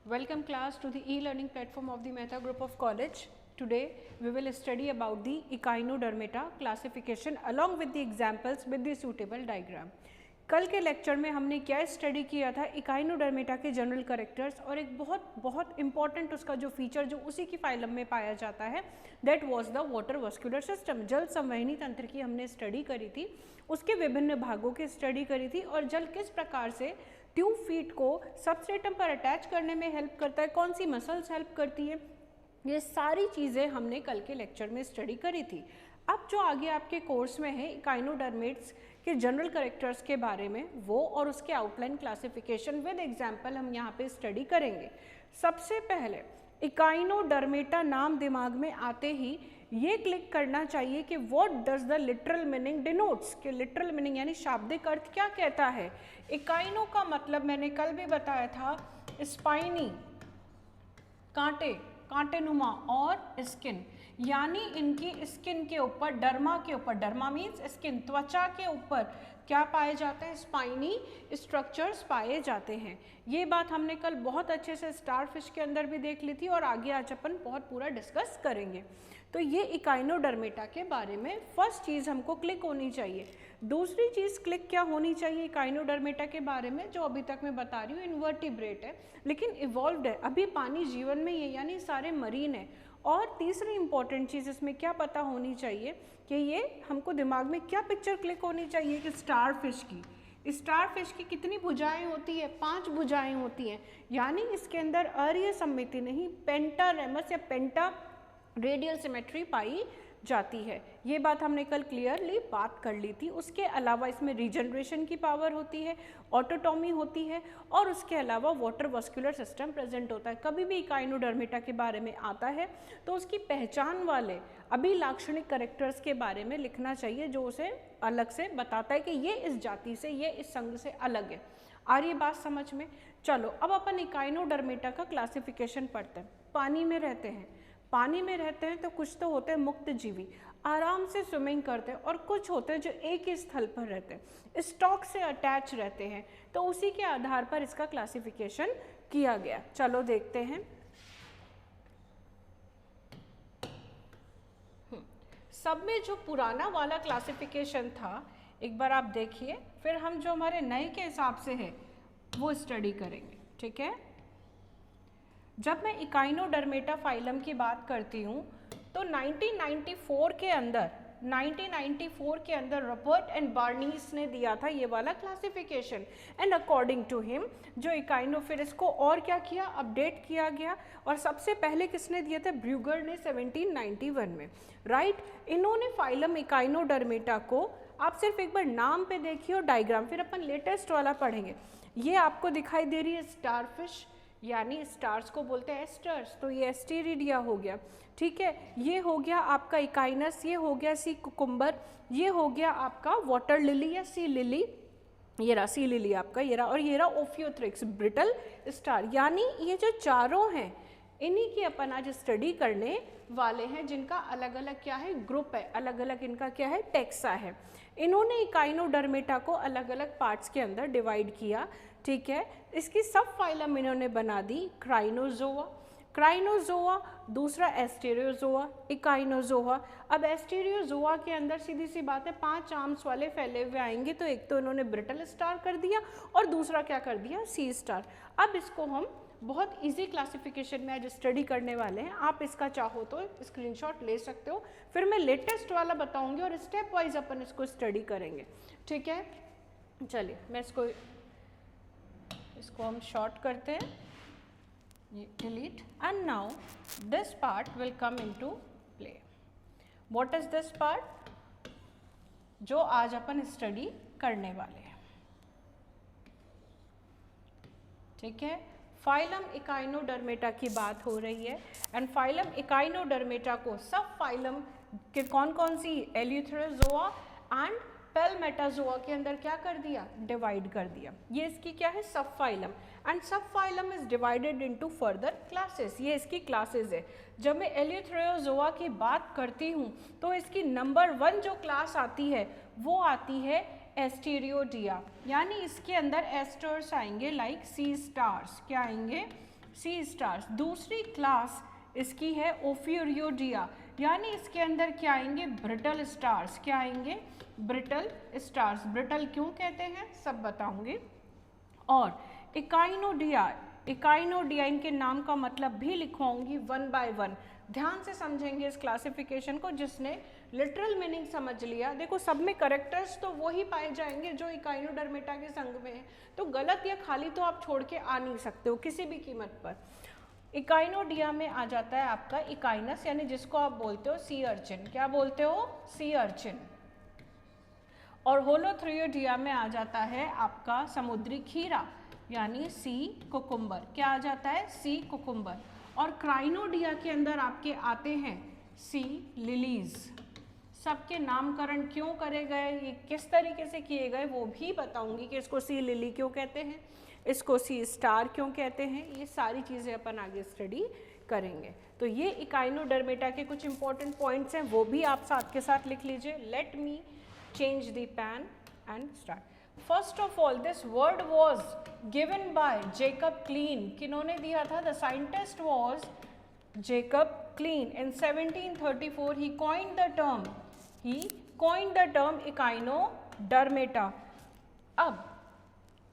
Welcome class to the e-learning platform of the Mehta Group of College. Today we will study about the Echinodermata classification along with the examples with the suitable diagram. कल के lecture में हमने क्या study किया था, Echinodermata के general characters और एक बहुत इंपॉर्टेंट उसका जो फीचर जो उसी की फाइलम में पाया जाता है that was the water vascular system. जल संवहनी तंत्र की हमने स्टडी करी थी, उसके विभिन्न भागों की स्टडी करी थी और जल किस प्रकार से ट्यूब फीट को सबस्ट्रेटम पर अटैच करने में हेल्प करता है, कौन सी मसल्स हेल्प करती है, ये सारी चीज़ें हमने कल के लेक्चर में स्टडी करी थी। अब जो आगे आपके कोर्स में है इकाइनोडर्मेट्स के जनरल कैरेक्टर्स के बारे में वो और उसके आउटलाइन क्लासिफिकेशन विद एग्जांपल हम यहाँ पे स्टडी करेंगे। सबसे पहले इकाइनोडर्मेटा नाम दिमाग में आते ही ये क्लिक करना चाहिए कि what does the literal meaning denotes, कि लिटरल मीनिंग यानी शाब्दिक अर्थ क्या कहता है। इकाइनो का मतलब मैंने कल भी बताया था, स्पाइनी कांटे, कांटेनुमा और स्किन, यानी इनकी स्किन के ऊपर, डर्मा के ऊपर, डर्मा मीन्स स्किन, त्वचा के ऊपर क्या पाए जाते हैं, स्पाइनी स्ट्रक्चर्स पाए जाते हैं। ये बात हमने कल बहुत अच्छे से स्टारफिश के अंदर भी देख ली थी और आगे आज अपन बहुत पूरा डिस्कस करेंगे। तो ये इकाइनोडर्मेटा के बारे में फर्स्ट चीज़ हमको क्लिक होनी चाहिए। दूसरी चीज़ क्लिक क्या होनी चाहिए इकाइनोडर्मेटा के बारे में, जो अभी तक मैं बता रही हूँ इन्वर्टिब्रेट है लेकिन इवॉल्व्ड है, अभी पानी जीवन में ये यानी सारे मरीन है। और तीसरी इंपॉर्टेंट चीज़ इसमें क्या पता होनी चाहिए कि ये हमको दिमाग में क्या पिक्चर क्लिक होनी चाहिए कि स्टारफिश की कितनी भुजाएं होती है, 5 भुजाएं होती हैं, यानी इसके अंदर अर्य सममिति नहीं पेंटारेमस या पेंटा रेडियल सिमेट्री पाई जाती है। ये बात हमने कल क्लियरली बात कर ली थी। उसके अलावा इसमें रीजनरेशन की पावर होती है, ऑटोटॉमी होती है और उसके अलावा वाटर वस्कुलर सिस्टम प्रेजेंट होता है। कभी भी इकाइनोडर्मेटा के बारे में आता है तो उसकी पहचान वाले अभिलाक्षणिक कैरेक्टर्स के बारे में लिखना चाहिए जो उसे अलग से बताता है कि ये इस जाति से, ये इस संघ से अलग है। आ रही बात समझ में? चलो अब अपन इकाइनोडर्मेटा का क्लासिफिकेशन पढ़ते हैं। पानी में रहते हैं तो कुछ तो होते हैं मुक्त जीवी, आराम से स्विमिंग करते हैं, और कुछ होते हैं जो एक ही स्थल पर रहते हैं, स्टॉक से अटैच रहते हैं। तो उसी के आधार पर इसका क्लासिफिकेशन किया गया। चलो देखते हैं। सब में जो पुराना वाला क्लासिफिकेशन था एक बार आप देखिए, फिर हम जो हमारे नए के हिसाब से है वो स्टडी करेंगे, ठीक है। जब मैं इकाइनोडर्मेटा फाइलम की बात करती हूँ तो 1994 के अंदर रॉबर्ट एंड बार्नीस ने दिया था ये वाला classification. And according to him जो इकाइनो, फिर इसको और क्या किया, अपडेट किया गया। और सबसे पहले किसने दिया था, ब्रूगर ने 1791 में, राइट। इन्होंने फाइलम इकाइनोडर्मेटा को, आप सिर्फ एक बार नाम पे देखिए और डायग्राम, फिर अपन लेटेस्ट वाला पढ़ेंगे। ये आपको दिखाई दे रही है स्टारफिश, यानी स्टार्स को बोलते हैं एस्टर्स, तो ये एस्टेरिडिया हो गया, ठीक है। ये हो गया आपका इकाइनस, ये हो गया सी कुकुम्बर, ये हो गया आपका वाटर लिली या सी लिली, ये रहा सी लिली आपका, ये रहा, और ये रहा ओफियोथ्रिक्स ब्रिटल स्टार। यानी ये जो चारों हैं इन्हीं की अपन आज स्टडी करने वाले हैं, जिनका अलग अलग क्या है, ग्रुप है, अलग अलग इनका क्या है, टेक्सा है। इन्होंने इकाइनोडर्मेटा को अलग अलग पार्ट्स के अंदर डिवाइड किया, ठीक है। इसकी सब फाइलम इन्होंने बना दी क्राइनोजोआ, दूसरा एस्टेरियोजोआ, इकाइनोजोआ। अब एस्टेरियोजोआ के अंदर सीधी सी बात है 5 आर्म्स वाले फैले हुए आएंगे, तो एक तो इन्होंने ब्रिटल स्टार कर दिया और दूसरा क्या कर दिया, सी स्टार। अब इसको हम बहुत इजी क्लासिफिकेशन में आज स्टडी करने वाले हैं। आप इसका चाहो तो स्क्रीनशॉट ले सकते हो, फिर मैं लेटेस्ट वाला बताऊंगी और स्टेप वाइज अपन इसको स्टडी करेंगे, ठीक है। चलिए मैं इसको हम शॉर्ट करते हैं, ये delete. And now this part will come into play. What is this part जो आज अपन स्टडी करने वाले हैं, ठीक है। फाइलम इकाइनोडर्मेटा की बात हो रही है एंड फाइलम इकाइनोडर्मेटा को सब फाइलम के कौन कौन सी, एल्यूथेरोजोआ एंड पेलमेटाजोआ के अंदर क्या कर दिया, डिवाइड कर दिया। ये इसकी क्या है, सब फाइलम, एंड सब phylum is divided into further classes. ये इसकी क्लासेस है। जब मैं एल्यूथेरोजोआ की बात करती हूँ तो इसकी नंबर 1 जो क्लास आती है वो आती है एस्टेरियोडिया, यानी इसके अंदर एस्टर्स आएंगे लाइक सी स्टार्स, क्या आएंगे, सी स्टार्स। दूसरी क्लास इसकी है ओफियोरियोडिया, यानी इसके अंदर क्या आएंगे, ब्रिटल स्टार्स। क्या आएंगे, ब्रिटल स्टार्स। ब्रिटल क्यों कहते हैं सब बताऊंगी। और इकाइनोडिया, इकाइनोडिया इनके नाम का मतलब भी लिखवाऊंगी वन बाय वन। ध्यान से समझेंगे इस क्लासिफिकेशन को, जिसने लिटरल मीनिंग समझ लिया। देखो सब में करेक्टर्स तो वही पाए जाएंगे जो इकाइनोडर्मेटा के संग में है, तो गलत या खाली तो आप छोड़ के आ नहीं सकते हो किसी भी कीमत पर। इकाइनोडिया में आ जाता है आपका इकाइनस, यानी जिसको आप बोलते हो सी अर्चिन। क्या बोलते हो, सी अर्चिन। और होलोथ्रियोडिया में आ जाता है आपका समुद्री खीरा, यानी सी कुकुम्बर। क्या आ जाता है, सी कुकुम्बर। और क्राइनोडिया के अंदर आपके आते हैं सी लिलीज। सबके नामकरण क्यों करे गए, ये किस तरीके से किए गए वो भी बताऊंगी कि इसको सी लिली क्यों कहते हैं, इसको सी स्टार क्यों कहते हैं। ये सारी चीज़ें अपन आगे स्टडी करेंगे। तो ये इकाइनोडर्मेटा के कुछ इंपॉर्टेंट पॉइंट्स हैं, वो भी आप साथ के साथ लिख लीजिए। Let me change the pen and start. First of all, this word was given by Jacob Klein. किन्होंने दिया था, the scientist was Jacob Klein. In 1734 he coined the term Echinodermata. अब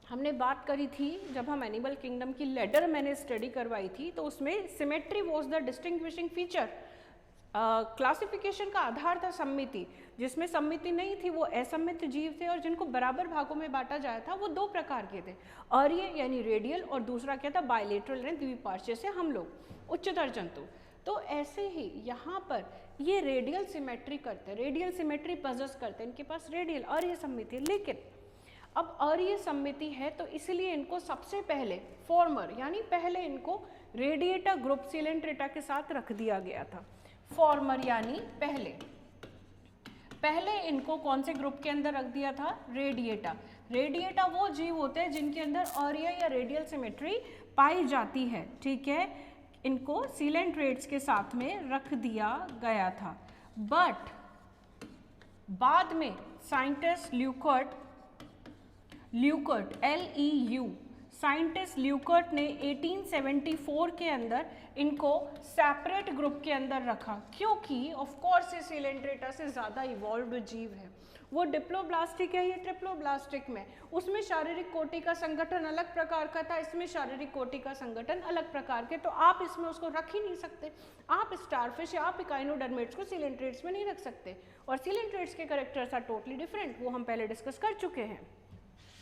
हमने बात करी थी जब हम एनिमल किंगडम की लेडर मैंने स्टडी करवाई थी, तो उसमें symmetry was the distinguishing feature. Classification का आधार था सम्मिति, जिसमें सम्मिति नहीं थी वो असम्मित जीव थे, और जिनको बराबर भागों में बांटा जाया था वो दो प्रकार के थे, आर्य यानी रेडियल, और दूसरा क्या था, बायलेटरल यानी द्विपार्श्वीय से हम लोग उच्चतर जंतु। तो ऐसे ही यहाँ पर ये रेडियल सिमेट्री करते हैं, रेडियल सिमेट्री पजेस करते हैं, इनके पास रेडियल आर्य सम्मिति। लेकिन अब आर्य सम्मिति है तो इसलिए इनको सबसे पहले फॉर्मर यानी पहले इनको रेडिएटा ग्रुप सिलेंट्रेटा के साथ रख दिया गया था। फॉर्मर यानी पहले इनको कौन से ग्रुप के अंदर रख दिया था, रेडिएटा। रेडिएटा वो जीव होते हैं जिनके अंदर आर्य या रेडियल सिमेट्री पाई जाती है, ठीक है। इनको सिलेंट्रेट्स के साथ में रख दिया गया था। बट बाद में साइंटिस्ट ल्यूकर्ट LEU साइंटिस्ट ल्यूकर्ट ने 1874 के अंदर इनको सेपरेट ग्रुप के अंदर रखा, क्योंकि ऑफ कोर्स ये सिलेंट्रेटा से ज़्यादा इवॉल्व्ड जीव है। वो डिप्लोब्लास्टिक है, ये ट्रिप्लोब्लास्टिक में, उसमें शारीरिक कोटि का संगठन अलग प्रकार का था, इसमें शारीरिक कोटि का संगठन अलग प्रकार के, तो आप इसमें उसको रख ही नहीं सकते। आप स्टारफिश या आप इकाइनोडर्मेट्स को सिलेंट्रेट्स में नहीं रख सकते, और सिलेंट्रेट्स के कैरेक्टर्स आर टोटली डिफरेंट, वो हम पहले डिस्कस कर चुके हैं,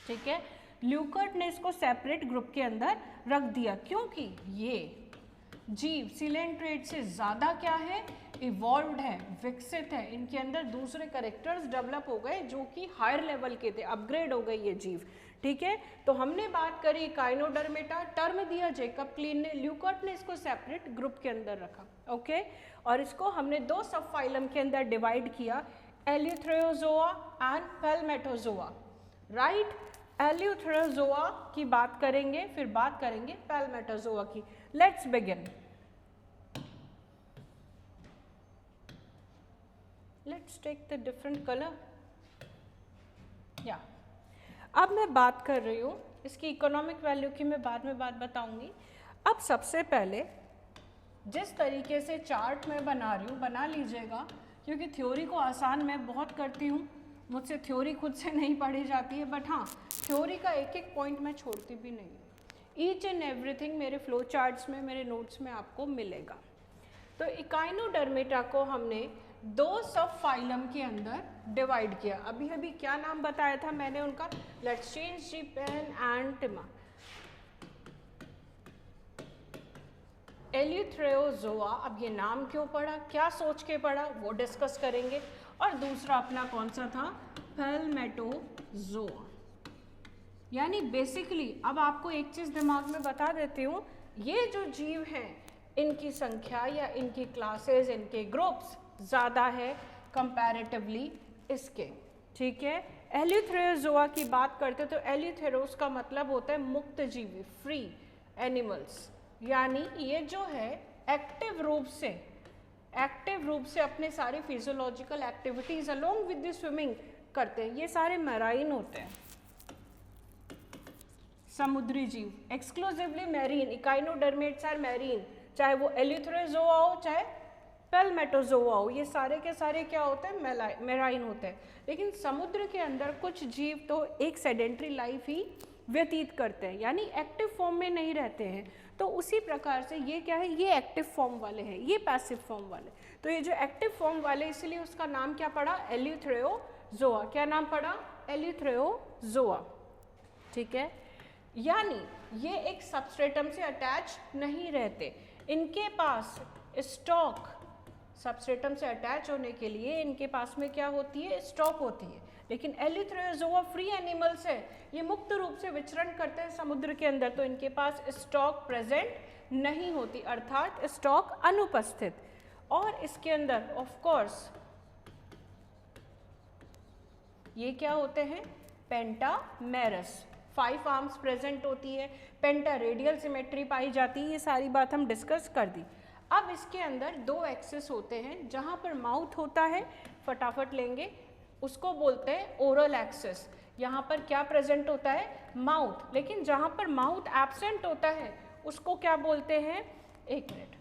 ठीक है। ल्यूकर्ट ने इसको सेपरेट ग्रुप के अंदर रख दिया, क्योंकि ये जीव सिलेंट्रेट से ज़्यादा क्या है, इवॉल्व्ड है, विकसित है, इनके अंदर दूसरे कैरेक्टर्स डेवलप हो गए जो कि हायर लेवल के थे, अपग्रेड हो गए ये जीव, ठीक है। तो हमने बात करी इकाइनोडर्मेटा, टर्म दिया जेकब क्लीन ने, ल्यूकर्ट ने इसको सेपरेट ग्रुप के अंदर रखा, ओके। और इसको हमने दो सब फाइलम के अंदर डिवाइड किया, एल्यूथ्रोजोआ एंड पैल्मेटोजोआ, राइट। एल्यूथ्रोजोआ की बात करेंगे, फिर बात करेंगे पैल्मेटोजोआ की। Let's begin. Let's take the different colour. या अब मैं बात कर रही हूँ इसकी इकोनॉमिक वैल्यू की, मैं बाद में बात बताऊंगी। अब सबसे पहले जिस तरीके से चार्ट में बना रही हूँ बना लीजिएगा, क्योंकि थ्योरी को आसान मैं बहुत करती हूँ, मुझसे थ्योरी खुद से नहीं पढ़ी जाती है, बट हाँ थ्योरी का एक एक पॉइंट मैं छोड़ती भी नहीं। ईच एंड एवरीथिंग मेरे फ्लो चार्ट्स में, मेरे नोट्स में आपको मिलेगा। तो इकाइनोडर्मेटा को हमने दो सब फाइलम के अंदर डिवाइड किया। अभी अभी क्या नाम बताया था मैंने उनका, let's change the pen and टिमा। एल्यूथ्रोजोआ, अब ये नाम क्यों पड़ा, क्या सोच के पड़ा, वो डिस्कस करेंगे। और दूसरा अपना कौन सा था, पैल्मेटोजोआ। यानी बेसिकली अब आपको एक चीज़ दिमाग में बता देती हूँ, ये जो जीव हैं इनकी संख्या या इनकी क्लासेस, इनके ग्रुप्स ज़्यादा है कंपैरेटिवली इसके, ठीक है। एल्यूथ्रोजोआ की बात करते तो एल्यूथेरोस का मतलब होता है मुक्त जीवी, फ्री एनिमल्स, यानी ये जो है एक्टिव रूप से अपने सारी physiological activities along with the swimming करते हैं। ये सारे मैराइन होते हैं, समुद्री जीव, exclusively marine, echinoderms are marine, चाहे वो एलिथ्रोजोआ हो चाहे पैलमेटोजोआ हो, ये सारे के सारे क्या होते हैं, मैराइन होते हैं। लेकिन समुद्र के अंदर कुछ जीव तो एक सेडेंट्री लाइफ ही व्यतीत करते हैं, यानी एक्टिव फॉर्म में नहीं रहते हैं। तो उसी प्रकार से ये क्या है, ये एक्टिव फॉर्म वाले हैं, ये पैसिव फॉर्म वाले। तो ये जो एक्टिव फॉर्म वाले, इसलिए उसका नाम क्या पड़ा, एलिथ्रोजोआ। क्या नाम पड़ा, एलिथ्रोजोआ। ठीक है, यानी ये एक सबस्ट्रेटम से अटैच नहीं रहते, इनके पास स्टॉक, सबस्ट्रेटम से अटैच होने के लिए इनके पास में क्या होती है, स्टॉक होती है। लेकिन एलिथ्रोजोआ फ्री एनिमल्स है, ये मुक्त रूप से विचरण करते हैं समुद्र के अंदर, तो इनके पास स्टॉक प्रेजेंट नहीं होती, अर्थात स्टॉक अनुपस्थित। और इसके अंदर ऑफ कोर्स ये क्या होते हैं, पेंटामेरस, 5 आर्म्स प्रेजेंट होती है, पेंटा रेडियल सिमेट्री पाई जाती है, ये सारी बात हम डिस्कस कर दी। अब इसके अंदर 2 एक्सिस होते हैं, जहाँ पर माउथ होता है, फटाफट लेंगे, उसको बोलते हैं ओरल एक्सिस। यहाँ पर क्या प्रेजेंट होता है, माउथ, लेकिन जहाँ पर माउथ एब्सेंट होता है उसको क्या बोलते हैं, एक मिनट,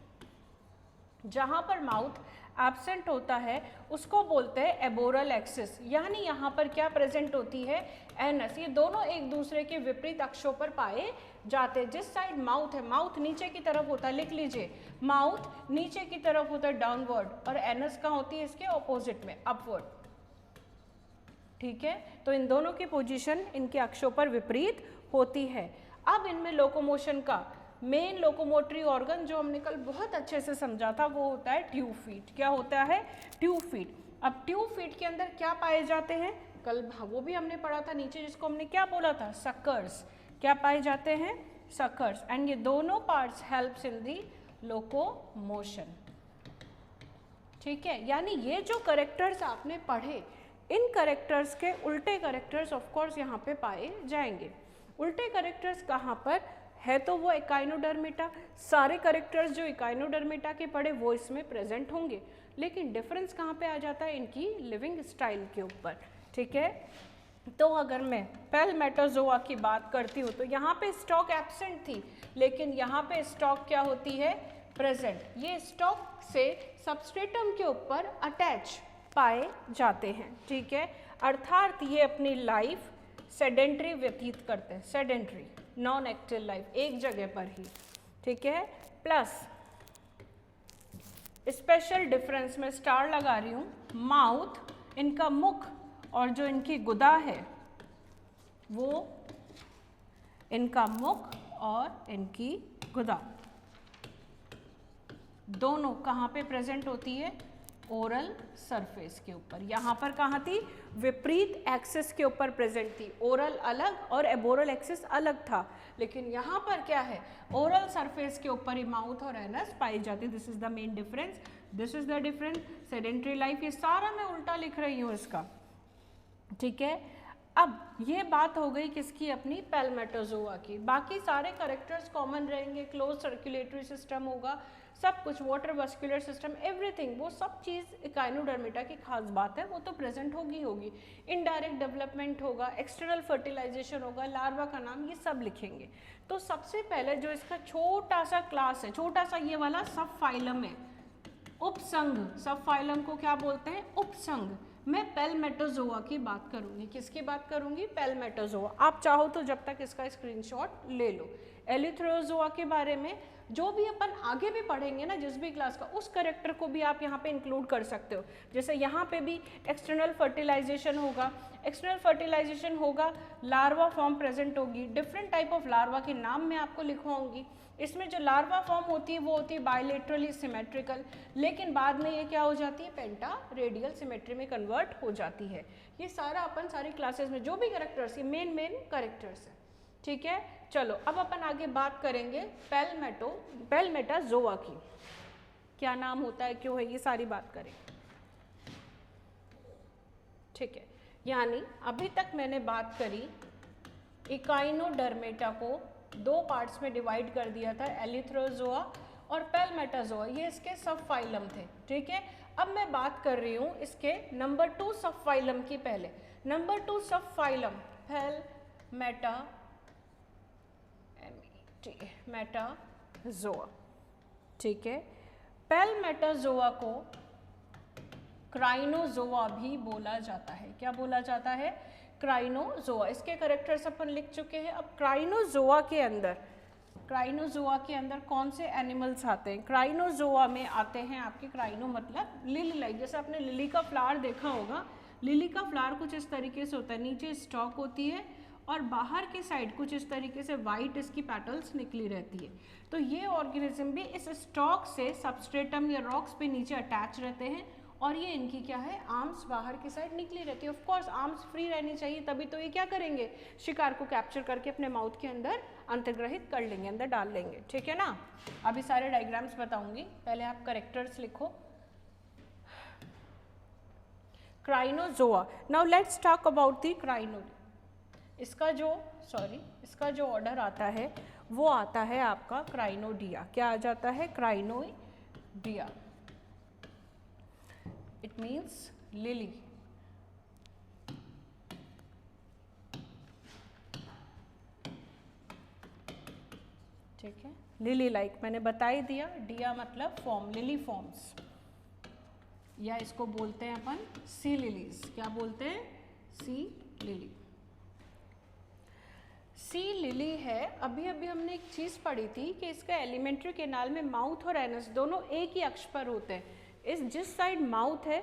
जहाँ पर माउथ एब्सेंट होता है उसको बोलते हैं एबोरल एक्सिस, यानी यहाँ पर क्या प्रेजेंट होती है, एनस। ये दोनों एक दूसरे के विपरीत अक्षों पर पाए जाते हैं। जिस साइड माउथ है, माउथ नीचे की तरफ होता है, लिख लीजिए, माउथ नीचे की तरफ होता है डाउनवर्ड, और एनस कहाँ होती है, इसके ऑपोजिट में, अपवर्ड। ठीक है, तो इन दोनों की पोजीशन इनके अक्षों पर विपरीत होती है। अब इनमें लोकोमोशन का मेन लोकोमोटरी ऑर्गन जो हमने कल बहुत अच्छे से समझा था, वो होता है ट्यूब फीट। क्या होता है, ट्यूब फीट। अब ट्यूब फीट के अंदर क्या पाए जाते हैं, कल वो भी हमने पढ़ा था नीचे, जिसको हमने क्या बोला था, सकर्स। क्या पाए जाते हैं, सकर्स, एंड ये दोनों parts helps in the locomotion. ठीक है, यानी ये जो करेक्टर्स आपने पढ़े, इन करेक्टर्स के उल्टे करेक्टर्स ऑफ कोर्स यहाँ पे पाए जाएंगे। उल्टे करेक्टर्स कहाँ पर है, तो वो इकाइनोडर्मेटा, सारे करेक्टर्स जो इकाइनोडर्मेटा के पढ़े वो इसमें प्रेजेंट होंगे, लेकिन डिफरेंस कहाँ पे आ जाता है, इनकी लिविंग स्टाइल के ऊपर। ठीक है, तो अगर मैं पैलमेटोजोआ की बात करती हूँ तो यहाँ पे स्टॉक एब्सेंट थी, लेकिन यहाँ पे स्टॉक क्या होती है, प्रेजेंट। ये स्टॉक से सबस्ट्रेटम के ऊपर अटैच पाए जाते हैं। ठीक है, अर्थात ये अपनी लाइफ सेडेंट्री व्यतीत करते हैं, सेडेंट्री नॉन एक्टिव लाइफ, एक जगह पर ही। ठीक है, प्लस स्पेशल डिफरेंस में स्टार लगा रही हूँ, माउथ, इनका मुख और जो इनकी गुदा है, वो इनका मुख और इनकी गुदा दोनों कहाँ पे प्रेजेंट होती है, ओरल सरफेस के ऊपर। यहाँ पर कहाँ थी, विपरीत एक्सिस के ऊपर प्रेजेंट थी, ओरल अलग और एबोरल एक्सिस अलग था, लेकिन यहाँ पर क्या है, ओरल सरफेस के ऊपर ही माउथ और एनस पाई जाती। This is the main difference, this is the difference. Sedentary life, ये सारा मैं उल्टा लिख रही हूँ इसका। ठीक है, अब ये बात हो गई किसकी, अपनी पैलमेटोजोआ की। बाकी सारे करेक्टर्स कॉमन रहेंगे, क्लोज सर्कुलेटरी सिस्टम होगा, सब कुछ, वाटर वस्कुलर सिस्टम, एवरीथिंग, वो सब चीज़ इकाइनोडर्मेटा की खास बात है, वो तो प्रेजेंट होगी। इनडायरेक्ट डेवलपमेंट होगा, एक्सटर्नल फर्टिलाइजेशन होगा, लार्वा का नाम, ये सब लिखेंगे। तो सबसे पहले जो इसका छोटा सा क्लास है, छोटा सा ये वाला सब फाइलम है, उपसंघ। सब फाइलम को क्या बोलते हैं, उपसंघ। मैं पैलमेटोजोआ की बात करूंगी, किसकी बात करूंगी, पैलमेटोजोआ। आप चाहो तो जब तक इसका स्क्रीनशॉट ले लो। एलिथ्रोजोआ के बारे में जो भी अपन आगे भी पढ़ेंगे ना, जिस भी क्लास का, उस करेक्टर को भी आप यहाँ पे इंक्लूड कर सकते हो। जैसे यहाँ पे भी एक्सटर्नल फर्टिलाइजेशन होगा, एक्सटर्नल फर्टिलाइजेशन होगा, लार्वा फॉर्म प्रेजेंट होगी, डिफरेंट टाइप ऑफ लार्वा के नाम मैं आपको लिखवाऊंगी। इसमें जो लार्वा फॉर्म होती है वो होती है बायलेटरली सिमेट्रिकल, लेकिन बाद में ये क्या हो जाती है, पेंटा रेडियल सिमेट्री में कन्वर्ट हो जाती है। ये सारा अपन सारी क्लासेस में जो भी करेक्टर्स, ये मेन करेक्टर्स है। ठीक है, चलो अब अपन आगे बात करेंगे पैलमेटाजोआ की, क्या नाम होता है, क्यों है, ये सारी बात करेंगे। ठीक है, यानी अभी तक मैंने बात करी, इकाइनोडर्मेटा को 2 पार्ट्स में डिवाइड कर दिया था, एलिथ्रोजोआ और पैलमेटाजोआ, ये इसके सब फाइलम थे। ठीक है, अब मैं बात कर रही हूँ इसके नंबर 2 सब फाइलम की। पहले नंबर 2 सब फाइलम पैलमेटाजोआ मेटाजोआ, ठीक है। पैलमेटाजोआ को क्राइनोजोआ भी बोला जाता है। क्या बोला जाता है? क्राइनोजोआ। इसके कैरेक्टर्स अपन लिख चुके हैं। अब क्राइनोजोआ के अंदर कौन से एनिमल्स आते हैं? क्राइनोजोआ में आते हैं आपके, क्राइनो मतलब लिली लाइक, जैसे आपने लिली का फ्लावर देखा होगा। लिली का फ्लावर कुछ इस तरीके से होता है, नीचे स्टॉक होती है और बाहर की साइड कुछ इस तरीके से वाइट इसकी पेटल्स निकली रहती है। तो ये ऑर्गेनिज्म भी इस स्टॉक से सबस्ट्रेटम या रॉक्स पे नीचे अटैच रहते हैं और ये इनकी क्या है, आर्म्स बाहर की साइड निकली रहती है। ऑफ कोर्स आर्म्स फ्री रहनी चाहिए, तभी तो ये क्या करेंगे, शिकार को कैप्चर करके अपने माउथ के अंदर अंतर्ग्रहित कर लेंगे, अंदर डाल लेंगे, ठीक है ना। अभी सारे डायग्राम्स बताऊंगी, पहले आप करेक्टर्स लिखो। Crinozoa. Now let's talk about the crino. इसका जो ऑर्डर आता है वो आता है आपका क्राइनोडिया। क्या आ जाता है? क्राइनोडिया। It means lily. ठीक है, लिली लाइक मैंने बता ही दिया। डिया मतलब फॉर्म, लिली फॉर्म्स, या इसको बोलते हैं अपन सी लिलीज। क्या बोलते हैं? Sea lily. सी लिली है। अभी हमने एक चीज़ पढ़ी थी कि इसका एलिमेंट्री कैनाल में माउथ और एनस दोनों एक ही अक्ष पर होते हैं। जिस साइड माउथ है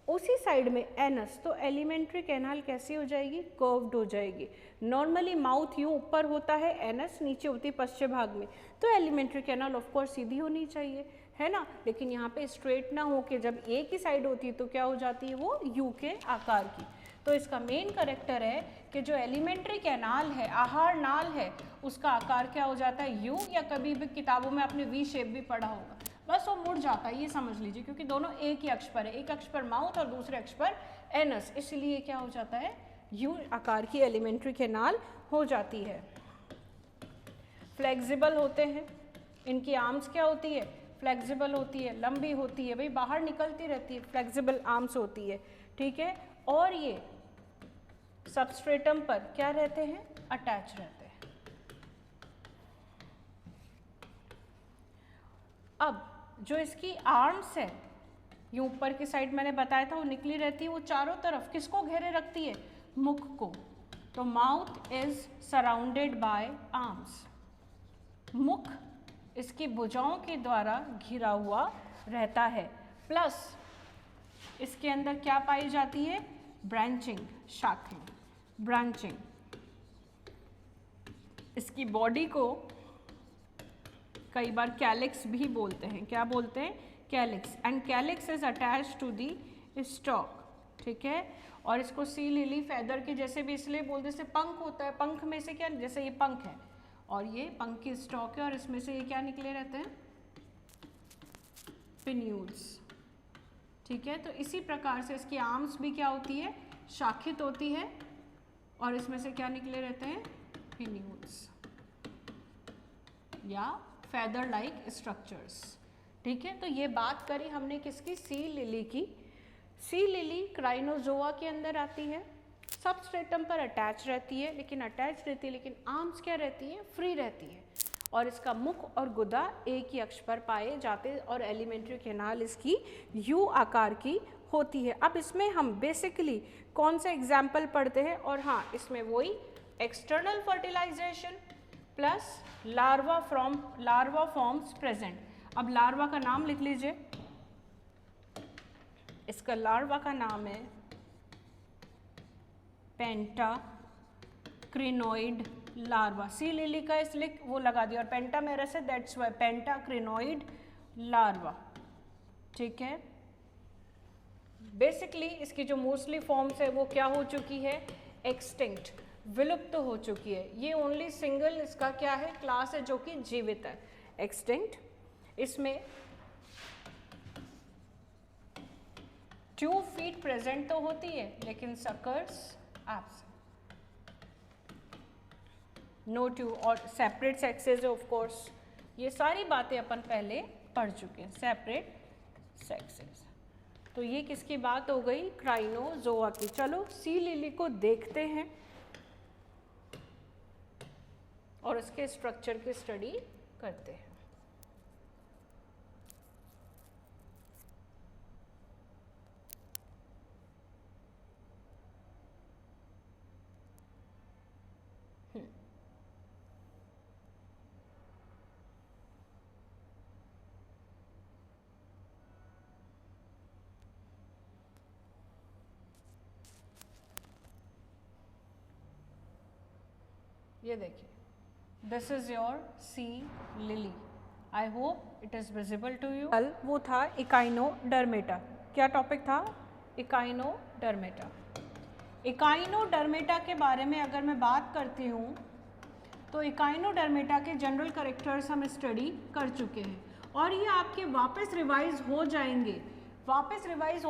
उसी साइड में एनस, तो एलिमेंट्री कैनाल कैसी हो जाएगी? कर्व्ड हो जाएगी। नॉर्मली माउथ यूँ ऊपर होता है, एनस नीचे होती है पश्चिम भाग में, तो एलिमेंट्री कैनाल ऑफ कोर्स सीधी होनी चाहिए, है ना। लेकिन यहाँ पे स्ट्रेट ना हो के जब एक ही साइड होती है तो क्या हो जाती है वो? यू के आकार की। तो इसका मेन करेक्टर है कि जो एलिमेंट्री कैनाल है, आहार नाल है, उसका आकार क्या हो जाता है? यू, या कभी भी किताबों में आपने वी शेप भी पढ़ा होगा, बस वो मुड़ जाता है, ये समझ लीजिए, क्योंकि दोनों एक ही अक्ष पर है, एक अक्ष पर माउथ और दूसरे अक्ष पर एनस, इसलिए क्या हो जाता है? यू आकार की एलिमेंट्री कैनाल हो जाती है। फ्लेक्सिबल होते हैं, इनकी आर्म्स क्या होती है? फ्लेक्सिबल होती है, लंबी होती है, भाई बाहर निकलती रहती है, फ्लेक्सिबल आर्म्स होती है, ठीक है। और ये सबस्ट्रेटम पर क्या रहते हैं? अटैच रहते हैं। अब जो इसकी आर्म्स है, ये ऊपर की साइड मैंने बताया था वो निकली रहती है, वो चारों तरफ किसको घेरे रखती है? मुख को। तो mouth is surrounded by arms. मुख इसकी भुजाओं के द्वारा घिरा हुआ रहता है। प्लस इसके अंदर क्या पाई जाती है? ब्रांचिंग, शाखाएं, ब्रांचिंग। इसकी बॉडी को कई बार कैलिक्स भी बोलते हैं। क्या बोलते हैं? Calyx. And calyx is attach to the stalk, ठीक है। और इसको सी लिली फेदर के जैसे भी इसलिए बोलते, जैसे पंख होता है, पंख में से क्या, जैसे ये पंख है और ये पंख की स्टॉक है और इसमें से ये क्या निकले रहते हैं? पिन्यूल्स, ठीक है। तो इसी प्रकार से इसकी आर्म्स भी क्या होती है? शाखित होती है और इसमें से क्या निकले रहते हैं? पिन्यूल्स या फेदर लाइक स्ट्रक्चर्स, ठीक है। तो ये बात करी हमने किसकी? सी लिली की। सी लिली क्राइनोजोआ के अंदर आती है, सबस्ट्रेटम पर अटैच रहती है, लेकिन आर्म्स क्या रहती है? फ्री रहती है। और इसका मुख और गुदा एक ही अक्ष पर पाए जाते हैं और एलिमेंट्री कैनाल इसकी यू आकार की होती है। अब इसमें हम बेसिकली कौन सा एग्जाम्पल पढ़ते हैं? और हाँ, इसमें वही external fertilisation plus larva forms present. अब लार्वा का नाम लिख लीजिए। इसका लार्वा का नाम है पेंटाक्रिनोइड लार्वा। सी लिली का इसलिए वो लगा दिया, और पेंटामेरस है, दैट्स वाई पेंटाक्रिनोइड लार्वा, ठीक है। बेसिकली इसकी जो मोस्टली फॉर्म्स है वो क्या हो चुकी है? एक्सटिंक्ट, विलुप्त तो हो चुकी है। ये ओनली सिंगल इसका क्या है? क्लास है जो कि जीवित है, एक्सटिंक्ट। इसमें 2 फीट प्रेजेंट तो होती है लेकिन सकर्स एब्सेंट, नो ट्यूब, और सेपरेट सेक्सेस ऑफ कोर्स। ये सारी बातें अपन पहले पढ़ चुके हैं, सेपरेट सेक्सेस। तो ये किसकी बात हो गई? क्राइनोजोआ की। चलो सी लिली को देखते हैं और उसके स्ट्रक्चर की स्टडी करते हैं। ये देखिए, this is your sea lily, I hope it is visible to you. कल वो था इकाइनोडर्मेटा। क्या टॉपिक था? इकाइनोडर्मेटा। इकाइनोडर्मेटा के बारे में अगर मैं बात करती हूँ तो इकाइनोडर्मेटा के जनरल कैरेक्टर्स हम स्टडी कर चुके हैं और ये आपके वापस रिवाइज हो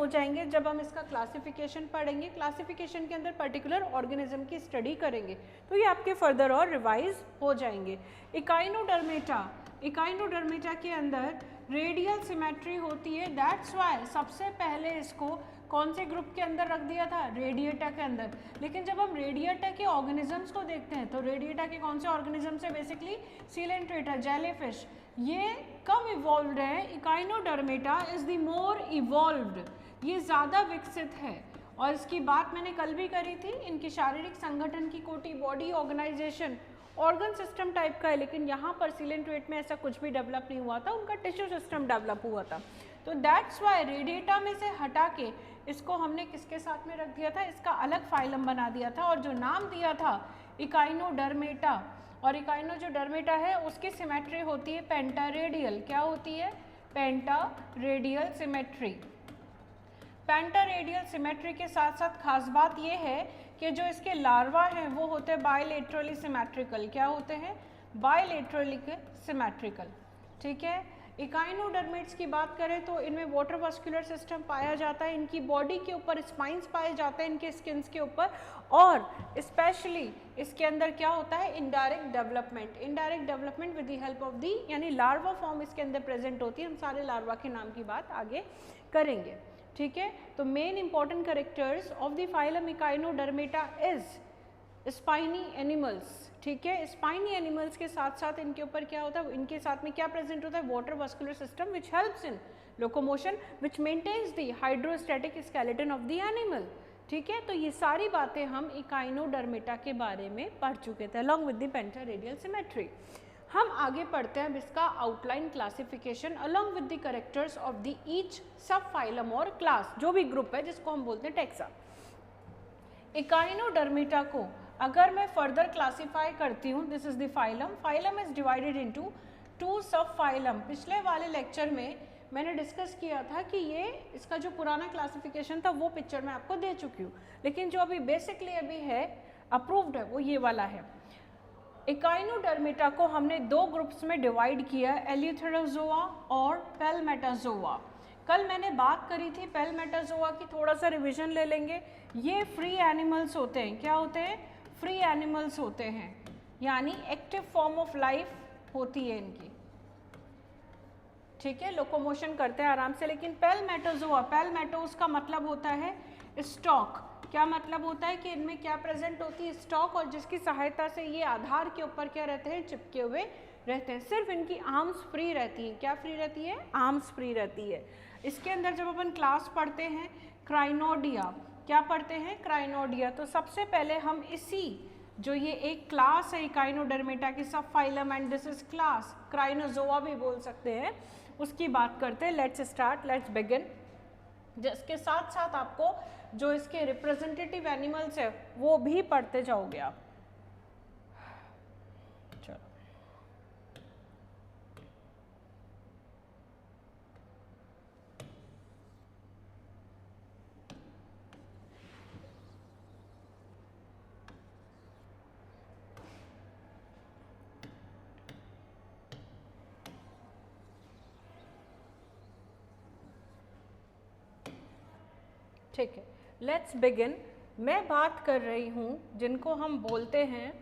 जाएंगे जब हम इसका क्लासिफिकेशन पढ़ेंगे। क्लासिफिकेशन के अंदर पर्टिकुलर ऑर्गेनिज्म की स्टडी करेंगे तो ये आपके फर्दर और रिवाइज हो जाएंगे। इकाइनोडर्मेटा के अंदर रेडियल सिमेट्री होती है, दैट्स वाई सबसे पहले इसको कौन से ग्रुप के अंदर रख दिया था? रेडिएटा के अंदर। लेकिन जब हम रेडिएटा के ऑर्गेनिजम्स को देखते हैं तो रेडिएटा के कौन से ऑर्गेनिजम्स है? Basically Coelenterata, jellyfish. ये कब इवॉल्व्ड है? Echinodermata is the more evolved, ये ज़्यादा विकसित है। और इसकी बात मैंने कल भी करी थी, इनकी शारीरिक संगठन की कोटि, body organisation organ system type का है, लेकिन यहाँ पर सीलेंट्रेट में ऐसा कुछ भी डेवलप नहीं हुआ था, उनका टिश्यू सिस्टम डेवलप हुआ था। तो दैट्स वाई रेडिएटा में से हटा के इसको हमने किसके साथ में रख दिया था? इसका अलग फाइलम बना दिया था और जो नाम दिया था इकाइनोडर्मेटा। और इकाइनो जो डर्मेटा है उसकी सिमेट्री होती है पेंटारेडियल। क्या होती है? पेंटारेडियल सिमेट्री। पेंटारेडियल सिमेट्री के साथ साथ खास बात ये है कि जो इसके लार्वा हैं वो होते हैं बायलेटरली सिमेट्रिकल। क्या होते हैं? Bilaterally symmetrical. ठीक है। इकाइनोडर्मेट्स की बात करें तो इनमें वाटर वास्कुलर सिस्टम पाया जाता है, इनकी बॉडी के ऊपर स्पाइंस पाए जाते हैं, इनके स्किन्स के ऊपर, और स्पेशली इसके अंदर क्या होता है? Indirect development with the help of the, यानी लार्वा फॉर्म इसके अंदर प्रेजेंट होती है। हम सारे लार्वा के नाम की बात आगे करेंगे। ठीक है। तो main important characters of the phylum echinodermata is spiny animals. ठीक है। स्पाइनी एनिमल्स के साथ साथ इनके ऊपर क्या होता है? इनके साथ में क्या प्रेजेंट होता है? Water vascular system which helps in locomotion which maintains the hydrostatic skeleton of the animal. ठीक है। तो ये सारी बातें हम इकाइनोडर्मेटा के बारे में पढ़ चुके थे अलॉन्ग विद द पेंटारेडियल सिमेट्री। हम आगे पढ़ते हैं अब इसका outline classification along with the characters of the each सब फाइलम और क्लास, जो भी ग्रुप है जिसको हम बोलते हैं टेक्सा। इकाइनोडर्मेटा को अगर मैं फर्दर क्लासीफाई करती हूँ, this is the phylum is divided into 2 सब फाइलम। पिछले वाले लेक्चर में मैंने डिस्कस किया था कि ये इसका जो पुराना क्लासिफिकेशन था वो पिक्चर मैं आपको दे चुकी हूँ, लेकिन जो अभी बेसिकली अभी है अप्रूव्ड है वो ये वाला है। इकाइनोडर्मेटा को हमने 2 ग्रुप्स में डिवाइड किया, एलिथेरोजोआ और पैल्मेटाजोआ। कल मैंने बात करी थी पैल्मेटाजोआ की, थोड़ा सा रिवीजन ले लेंगे। ये फ्री एनिमल्स होते हैं। क्या होते हैं? फ्री एनिमल्स होते हैं, यानी एक्टिव फॉर्म ऑफ लाइफ होती है इनकी। ठीक है। लोकोमोशन करते हैं आराम से। लेकिन पैल्मेटाजोआ, पैल्मेटोस का मतलब होता है स्टॉक। क्या मतलब होता है कि इनमें क्या प्रेजेंट होती है? स्टॉक, और जिसकी सहायता से ये आधार के ऊपर क्या रहते हैं? चिपके हुए रहते हैं। सिर्फ इनकी आर्म्स फ्री रहती हैं। क्या फ्री रहती है? आर्म्स फ्री रहती है। इसके अंदर जब अपन क्लास पढ़ते हैं क्राइनोडिया, क्या पढ़ते हैं? क्राइनोडिया। तो सबसे पहले हम इसी जो ये एक क्लास है इकाइनोडर्मेटा की subphylum and this is class, crinozoa भी बोल सकते हैं, उसकी बात करते हैं। Let's start, let's begin. जिसके साथ साथ आपको जो इसके रिप्रेजेंटेटिव एनिमल्स है वो भी पढ़ते जाओगे आप। चलो ठीक है, लेट्स बिगिन। मैं बात कर रही हूँ जिनको हम बोलते हैं,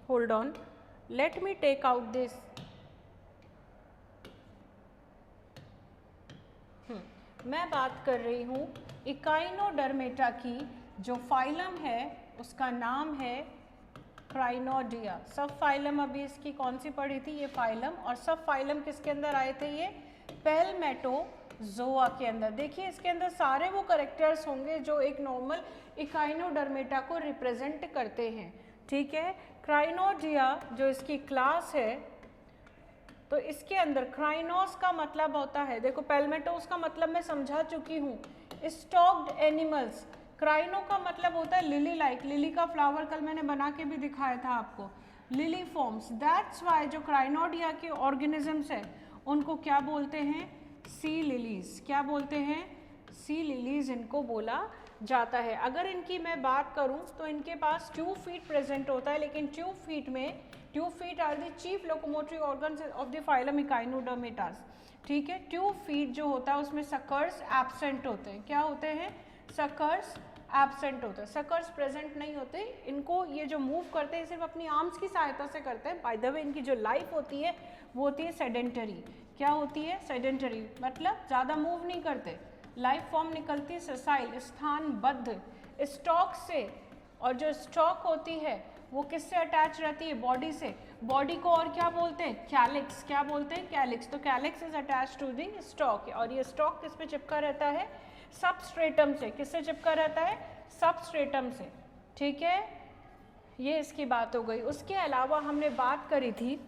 hold on, let me take out this. मैं बात कर रही हूँ इकाइनोडर्मेटा की, जो फाइलम है उसका नाम है क्राइनोडिया। सब फाइलम अभी इसकी कौन सी पढ़ी थी, ये फाइलम, और सब फाइलम किसके अंदर आए थे, ये पैलमेटोजोआ के अंदर। देखिए इसके अंदर सारे वो करेक्टर्स होंगे जो एक नॉर्मल इकाइनोडर्मेटा को रिप्रेजेंट करते हैं, ठीक है। क्राइनोडिया जो इसकी क्लास है, तो इसके अंदर क्राइनोस का मतलब होता है, देखो पैलमेटोस का मतलब मैं समझा चुकी हूँ, स्टॉक्ड एनिमल्स। क्राइनो का मतलब होता है लिली लाइक, लिली का फ्लावर कल मैंने बना के भी दिखाया था आपको, लिली फॉर्म्स। दैट्स वाई जो क्राइनोडिया के ऑर्गेनिजम्स है उनको क्या बोलते हैं, सी लिलीज। क्या बोलते हैं, सी लिलीज इनको बोला जाता है। अगर इनकी मैं बात करूं तो इनके पास 2 फीट प्रेजेंट होता है, लेकिन 2 फीट में 2 feet are the chief locomotory organs of the phylum echinodermatas, ठीक है। 2 फीट जो होता है उसमें सकर्स एब्सेंट होते हैं। क्या होते हैं, सकर्स एब्सेंट होते हैं, सकर्स प्रेजेंट नहीं होते। इनको ये जो मूव करते हैं सिर्फ अपनी आर्म्स की सहायता से करते हैं। बाय द वे इनकी जो लाइफ होती है वो होती है सेडेंटरी। क्या होती है, सेडेंटरी, मतलब ज़्यादा मूव नहीं करते। लाइफ फॉर्म निकलती है ससाइल, स्थानबद्ध, स्टॉक से, और जो स्टॉक होती है वो किससे अटैच रहती है, बॉडी से। बॉडी को और क्या बोलते हैं, कैलिक्स। क्या बोलते हैं, कैलिक्स। तो calyx is attach to the stalk, और ये स्टॉक किस पे चिपका रहता है, सबस्ट्रेटम से। किससे चिपका रहता है, सबस्ट्रेटम से, ठीक है। ये इसकी बात हो गई। उसके अलावा हमने बात करी थी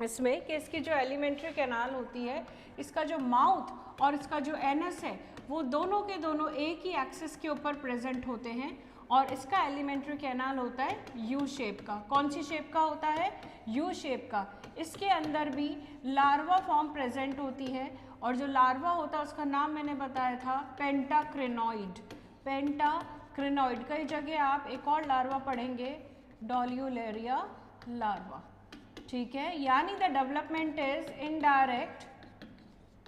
इसमें कि इसकी जो एलिमेंट्री कैनाल होती है, इसका जो माउथ और इसका जो एनस है वो दोनों के दोनों एक ही एक्सिस के ऊपर प्रेजेंट होते हैं, और इसका एलिमेंट्री कैनाल होता है यू शेप का। कौन सी शेप का होता है, यू शेप का। इसके अंदर भी लार्वा फॉर्म प्रेजेंट होती है, और जो लार्वा होता है उसका नाम मैंने बताया था पेंटाक्रिनॉइड। पेंटाक्रिनॉइड। कई जगह आप एक और लार्वा पढ़ेंगे, डॉल्यूलेरिया लार्वा, ठीक है। यानी the development is indirect,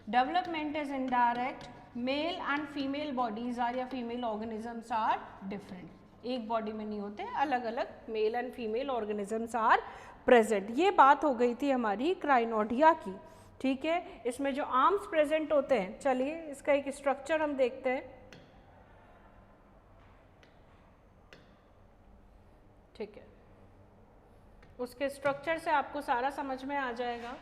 development is indirect, male and female bodies are या फीमेल ऑर्गेनिजम्स आर डिफरेंट। एक बॉडी में नहीं होते, अलग अलग male and female organisms are present. ये बात हो गई थी हमारी क्राइनोडिया की, ठीक है। इसमें जो आर्म्स प्रेजेंट होते हैं, चलिए इसका एक स्ट्रक्चर हम देखते हैं, ठीक है। उसके स्ट्रक्चर से आपको सारा समझ में आ जाएगा।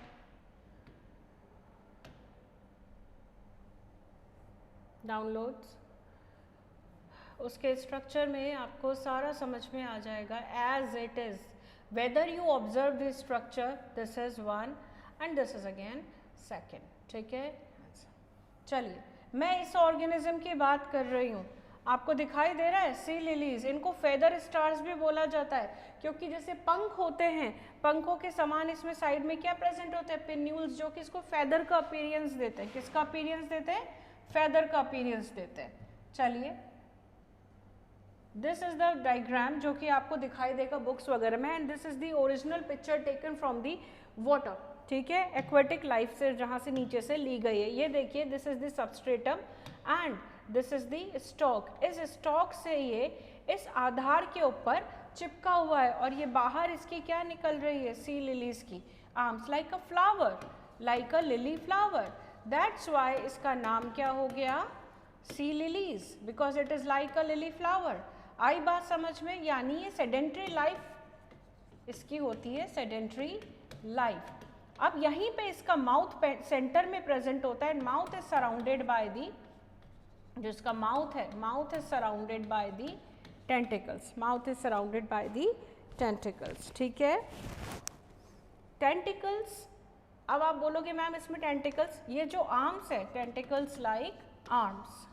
डाउनलोड्स, उसके स्ट्रक्चर में आपको सारा समझ में आ जाएगा as it is. Whether you observe this structure, this is 1 and this is again 2, ठीक है। चलिए मैं इस ऑर्गेनिज्म की बात कर रही हूँ, आपको दिखाई दे रहा है सी लिलीज। इनको फेदर स्टार्स भी बोला जाता है, क्योंकि जैसे पंख होते हैं, पंखों के समान इसमें साइड में क्या प्रेजेंट होते हैं, पिन्यूल्स, जो कि इसको फेदर का अपीयरेंस देते हैं। किसका अपीयरेंस देते हैं, फेदर का अपीयरेंस देते हैं। चलिए दिस इज द डायग्राम जो कि आपको दिखाई देगा बुक्स वगैरह में, and this is the original picture taken from the water, ठीक है, एक्वेटिक लाइफ से, जहाँ से नीचे से ली गई है। ये देखिए this is the substratum and this is the stock. इस स्टॉक से ये इस आधार के ऊपर चिपका हुआ है, और ये बाहर इसकी क्या निकल रही है, सी लिलीज की arms, like a flower, like a lily flower. That's why इसका नाम क्या हो गया, sea lilies, because it is like a lily flower. आई बात समझ में, यानी ये सेडेंट्री लाइफ इसकी होती है, सेडेंट्री लाइफ। अब यहीं पे इसका माउथ सेंटर में प्रेजेंट होता है, mouth is surrounded by the, जो इसका माउथ है, mouth is surrounded by the tentacles, mouth is surrounded by the tentacles, ठीक है। टेंटिकल्स, अब आप बोलोगे मैम इसमें टेंटिकल्स, ये जो आर्म्स है, टेंटिकल्स लाइक आर्म्स,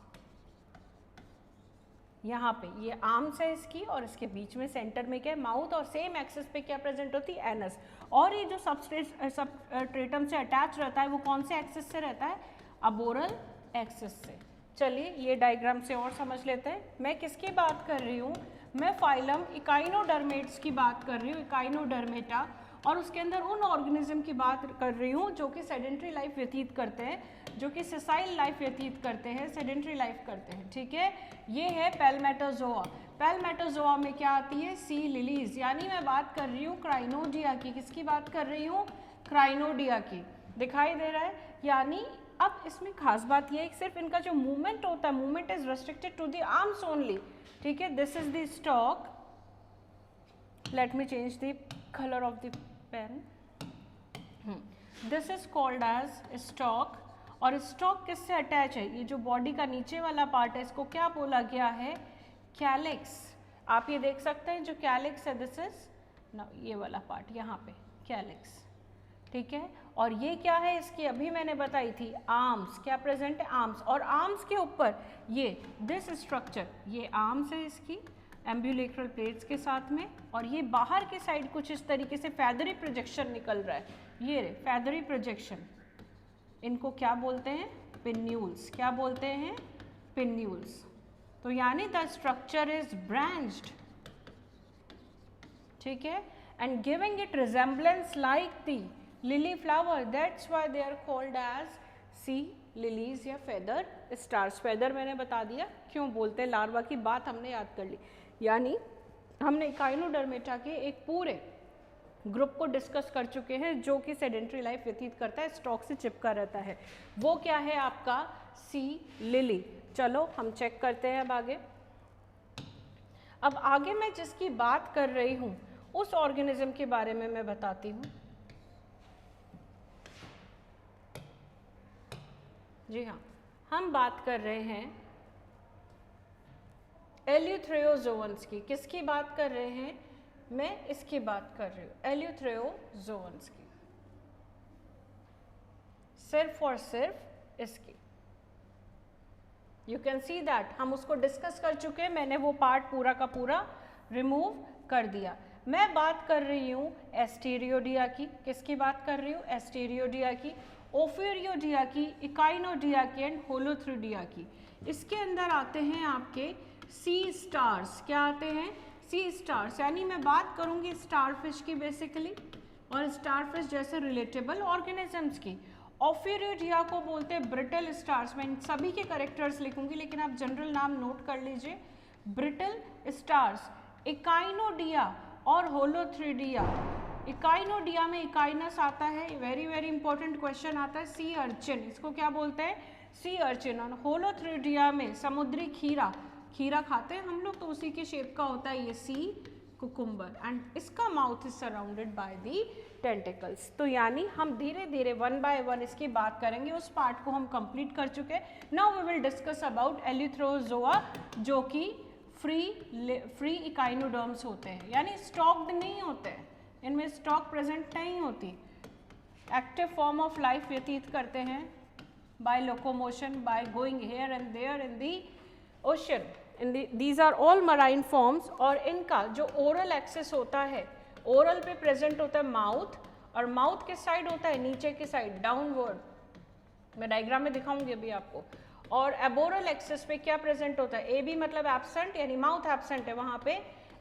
यहाँ पे ये आर्म्स है इसकी, और इसके बीच में सेंटर में क्या है, माउथ, और सेम एक्सिस पे क्या प्रेजेंट होती है, एनस। और ये जो सबस्ट्रेटम से अटैच रहता है वो कौन से एक्सिस से रहता है, अबोरल एक्सिस से। चलिए ये डायग्राम से और समझ लेते हैं। मैं किसकी बात कर रही हूँ, मैं फाइलम इकाइनोडर्मेट्स की बात कर रही हूँ, इकाइनोडर्मेटा, और उसके अंदर उन ऑर्गेनिज्म की बात कर रही हूँ जो कि सेडेंट्री लाइफ व्यतीत करते हैं, जो कि सेसाइल लाइफ व्यतीत करते हैं, सेडेंट्री लाइफ करते हैं, ठीक है। ये है पैलमेटोजोआ। पैलमेटोजोआ में क्या आती है, सी लिलीज। यानी मैं बात कर रही हूँ क्राइनोडिया की। किसकी बात कर रही हूँ, क्राइनोडिया की। दिखाई दे रहा है, यानी अब इसमें खास बात यह है कि सिर्फ इनका जो मूवमेंट होता है, movement is restricted to the arms only, ठीक है। This is the stalk, let me change the color of the pen. This is called as stalk, और स्टॉक किससे अटैच है? ये जो बॉडी का नीचे वाला पार्ट है इसको क्या बोला गया है? कैलिक्स। आप ये देख सकते हैं जो कैलिक्स है, दिस इज ना ये वाला पार्ट यहाँ पे कैलिक्स, ठीक है। और ये क्या है इसकी? अभी मैंने बताई थी आर्म्स, क्या प्रेजेंट है? आर्म्स। और आर्म्स के ऊपर ये दिस स्ट्रक्चर, ये आर्म्स है इसकी एम्ब्यूलेक्रल प्लेट्स के साथ में, और ये बाहर के साइड कुछ इस तरीके से फैदरी प्रोजेक्शन निकल रहा है, ये रे फैदरी प्रोजेक्शन, इनको क्या बोलते हैं? पिन्यूल्स। क्या बोलते हैं? पिन्यूल्स। तो यानी द स्ट्रक्चर इज ब्रांच्ड, ठीक है, and giving it resemblance like the lily flower, that's why they are called as sea lilies या फेदर स्टार्स। फेदर मैंने बता दिया क्यों बोलते हैं, लार्वा की बात हमने याद कर ली। यानी हमने इकाइनोडर्मेटा के एक पूरे ग्रुप को डिस्कस कर चुके हैं जो कि सेडेंट्री लाइफ व्यतीत करता है, स्टॉक से चिपका रहता है। वो क्या है आपका? Sea lily. चलो हम चेक करते हैं अब आगे। अब आगे मैं जिसकी बात कर रही हूँ उस ऑर्गेनिज्म के बारे में मैं बताती हूँ। जी हाँ, हम बात कर रहे हैं एल्यूथ्रेओजोअन्स की। किसकी बात कर रहे हैं? मैं इसकी बात कर रही हूँ, एल्यूथ्रेओजोअन्स की, सिर्फ और सिर्फ इसकी। यू कैन सी दैट हम उसको डिस्कस कर चुके हैं, मैंने वो पार्ट पूरा का पूरा रिमूव कर दिया। मैं बात कर रही हूँ एस्टेरियोडिया की। किसकी बात कर रही हूँ? एस्टेरियोडिया की, ओफिरियोडिया की, इकाइनोडिया की एंड होलोथ्रिडिया की। इसके अंदर आते हैं आपके सी स्टार्स। क्या आते हैं? Sea stars. यानी मैं बात करूंगी स्टारफिश की बेसिकली, और स्टारफिश जैसे रिलेटेबल ऑर्गेनिजम्स की। ओफिरियोडिया को बोलते हैं ब्रिटल स्टार्स। मैं इन सभी के करेक्टर्स लिखूंगी लेकिन आप जनरल नाम नोट कर लीजिए, ब्रिटल स्टार्स। इकाइनोडिया और होलोथ्रिडिया। इकाइनोडिया में इकाइनस आता है, वेरी वेरी इंपॉर्टेंट क्वेश्चन आता है, सी अर्चिन, इसको क्या बोलते हैं? Sea urchin. और होलोथ्रिडिया में समुद्री खीरा, खीरा खाते हैं हम लोग, तो उसी के शेप का होता है ये सी कुकुम्बर, एंड इसका mouth is surrounded by the tentacles. तो यानी हम धीरे धीरे वन बाय वन इसकी बात करेंगे। उस पार्ट को हम कंप्लीट कर चुके हैं। Now we will discuss about eleutherozoa, जो कि फ्री इकाइनोडर्म्स होते हैं, यानी स्टॉक्ड नहीं होते हैं, इनमें स्टॉक प्रेजेंट नहीं होती। एक्टिव फॉर्म ऑफ लाइफ व्यतीत करते हैं by locomotion, by going here and there in the ocean. These are all marine forms. और इनका जो ओरल एक्सेस होता है, ओरल पे प्रेजेंट होता है माउथ, और माउथ किस साइड होता है? नीचे की साइड, डाउनवर्ड। मैं डायग्राम में दिखाऊंगी अभी आपको। और एबोरल एक्सेस पे क्या प्रेजेंट होता है? ए बी मतलब एब्सेंट, यानी माउथ एब्सेंट है, वहां पे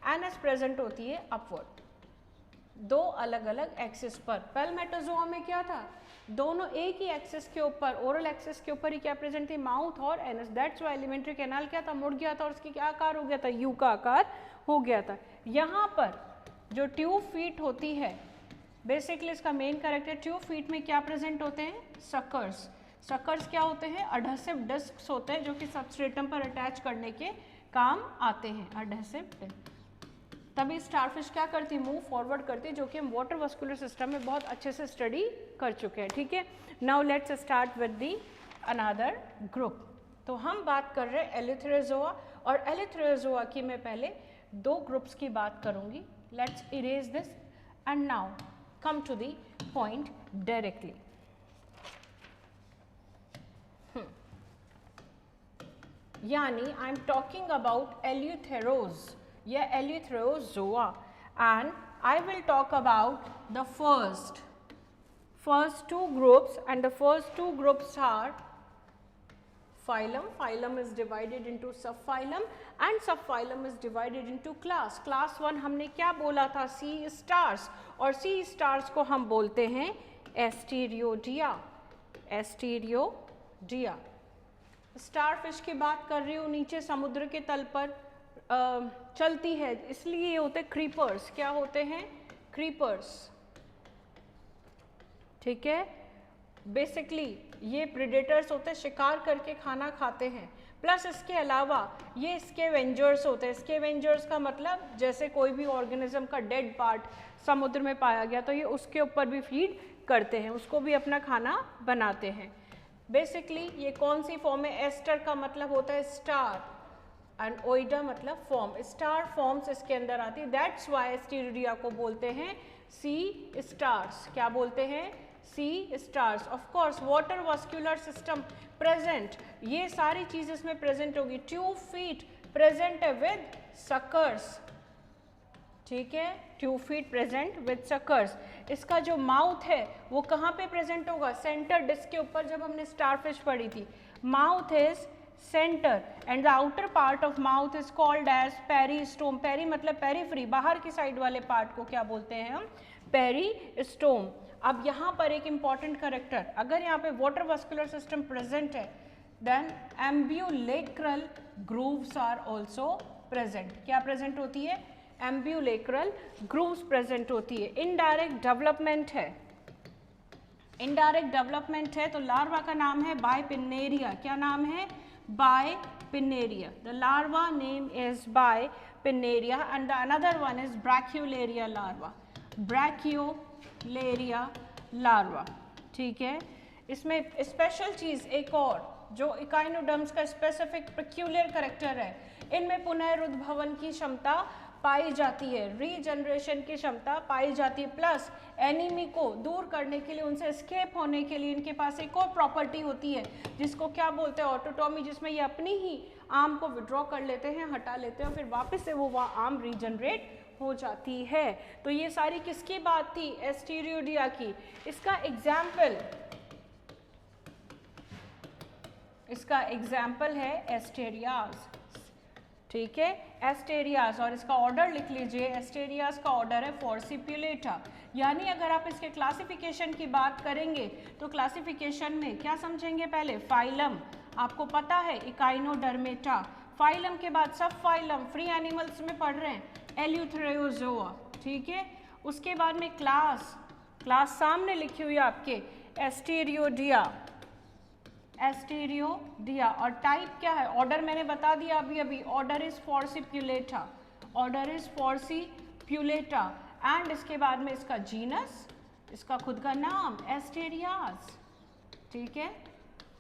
एनएस प्रेजेंट होती है अपवर्ड। दो अलग अलग एक्सिस पर। पैल्मेटोजोआ में क्या था? दोनों एक ही एक्सिस के ऊपर, ओरल एक्सिस के ऊपर ही क्या प्रेजेंट थी? माउथ और anus. That's why alimentary canal क्या था? मुड़ गया था, और उसकी क्या आकार हो गया था? यू का आकार हो गया था। यहाँ पर जो ट्यूब फीट होती है, बेसिकली इसका मेन कैरेक्टर, ट्यूब फीट में क्या प्रेजेंट होते हैं? सकर्स। सकर्स क्या होते हैं? अडहेसिव डिस्क्स होते हैं जो कि सबस्ट्रेटम पर अटैच करने के काम आते हैं, अडहेसिव डिस्क। तभी स्टारफिश क्या करती? मूव फॉरवर्ड करती है, जो कि हम वाटर वस्कुलर सिस्टम में बहुत अच्छे से स्टडी कर चुके हैं, ठीक है। Now let's start with the another group. तो हम बात कर रहे हैं एल्यूथ्रोजोआ, और एल्यूथ्रोजोआ की मैं पहले दो ग्रुप्स की बात करूंगी। Let's erase this and now come to the point directly. यानी I am talking about eleutheroz या eleutherozoa, and I will talk about the first two groups, and the first two groups are phylum. Phylum is divided into subphylum, and subphylum is divided into class. Class 1 हमने क्या बोला था? सी stars, और सी stars को हम बोलते हैं एस्टेरियोडिया। एस्टेरियोडिया। Starfish की बात कर रही हूँ, नीचे समुद्र के तल पर चलती है, इसलिए ये होते क्रीपर्स। क्या होते हैं? क्रीपर्स, ठीक है। बेसिकली ये प्रेडेटर्स होते हैं, शिकार करके खाना खाते हैं। प्लस इसके अलावा ये स्कैवेंजर्स होते हैं। स्कैवेंजर्स का मतलब जैसे कोई भी ऑर्गेनिज्म का डेड पार्ट समुद्र में पाया गया तो ये उसके ऊपर भी फीड करते हैं, उसको भी अपना खाना बनाते हैं। बेसिकली ये कौन सी फॉर्म है? एस्टर का मतलब होता है स्टार एंड ओइडा मतलब फॉर्म, स्टार फॉर्म्स इसके अंदर आती है। दैट्स वाई एस्टेरिया को बोलते हैं सी स्टार्स। क्या बोलते हैं? Sea stars. Of course water vascular system present, ये सारी चीज़ इसमें प्रेजेंट होगी। ट्यूब फीट प्रेजेंट है विद सकर्स, ठीक है, tube feet present with suckers. इसका जो माउथ है वो कहाँ पे प्रेजेंट होगा? सेंटर डिस्क के ऊपर, जब हमने स्टारफिश पढ़ी थी। Mouth is centre and the outer part of mouth is called as peristome. Peri मतलब पेरीफ्री, बाहर की साइड वाले पार्ट को क्या बोलते हैं हम? पेरिस्टोम। अब यहाँ पर एक इंपॉर्टेंट कैरेक्टर, अगर यहाँ पे वाटर वास्कुलर सिस्टम प्रेजेंट है then ambulacral grooves are also present. क्या प्रेजेंट होती है? एम्ब्यूलेक्रल ग्रूव्स प्रेजेंट होती है। इनडायरेक्ट डेवलपमेंट है, इनडायरेक्ट डेवलपमेंट है तो लार्वा का नाम है बायपिनेरिया। क्या नाम है? Bipinnaria. The larva name is bipinnaria and the another one is brachiolaria larva. Brachiolaria larva, ठीक है। इसमें स्पेशल चीज़ एक और जो इकाइनोडर्म्स का स्पेसिफिक पेक्यूलियर कैरेक्टर है, इनमें पुनरुद्भवन की क्षमता पाई जाती है, रीजनरेशन की क्षमता पाई जाती है, प्लस एनिमी को दूर करने के लिए, उनसे एस्केप होने के लिए इनके पास एक और प्रॉपर्टी होती है जिसको क्या बोलते हैं? ऑटोटॉमी, जिसमें ये अपनी ही आर्म को विड्रॉ कर लेते हैं, हटा लेते हैं और फिर वापस से वो आर्म रीजनरेट हो जाती है। तो ये सारी किसकी बात थी? एस्टेरियोडिया की। इसका एग्जाम्पल है एस्टेरियाज, ठीक है, एस्टेरियाज। और इसका ऑर्डर लिख लीजिए, एस्टेरियाज का ऑर्डर है फोर्सिप्युलेटा। यानी अगर आप इसके क्लासिफिकेशन की बात करेंगे तो क्लासिफिकेशन में क्या समझेंगे? पहले फाइलम, आपको पता है इकाइनोडर्मेटा। फाइलम के बाद सब फाइलम, फ्री एनिमल्स में पढ़ रहे हैं, एल्यूथेरियोजोआ, ठीक है। उसके बाद में क्लास सामने लिखी हुई है आपके, एस्टेरियोडिया, एस्टेरियोडिया। और टाइप क्या है? ऑर्डर मैंने बता दिया अभी, order is forcipulata, order is forcipulata. And इसके बाद में इसका जीनस, इसका खुद का नाम एस्टेरियाज, ठीक है।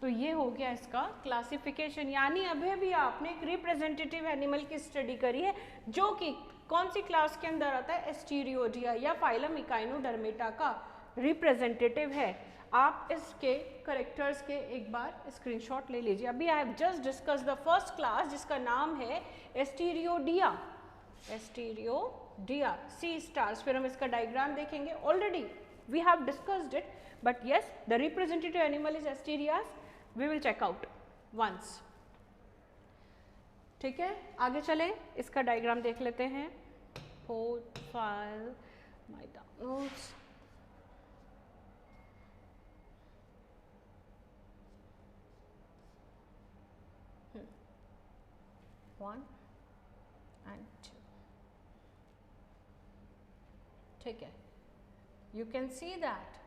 तो ये हो गया इसका क्लासिफिकेशन। यानी अभी भी आपने एक रिप्रेजेंटेटिव एनिमल की स्टडी करी है जो कि कौन सी क्लास के अंदर आता है? एस्टेरियोडिया या फाइलम इकाइनोडर्मेटा का रिप्रेजेंटेटिव है। आप इसके करेक्टर्स के एक बार स्क्रीनशॉट ले लीजिए। अभी I have just discuss the first class जिसका नाम है एस्टेरियोडिया, एस्टेरियोडिया, सी स्टार्स। फिर हम इसका डायग्राम देखेंगे। Already we have discussed it, but yes the representative animal is asterias. We will check out once, ठीक है। आगे चले, इसका डायग्राम देख लेते हैं। Port file, my downloads, one and two, ठीक है। You can see that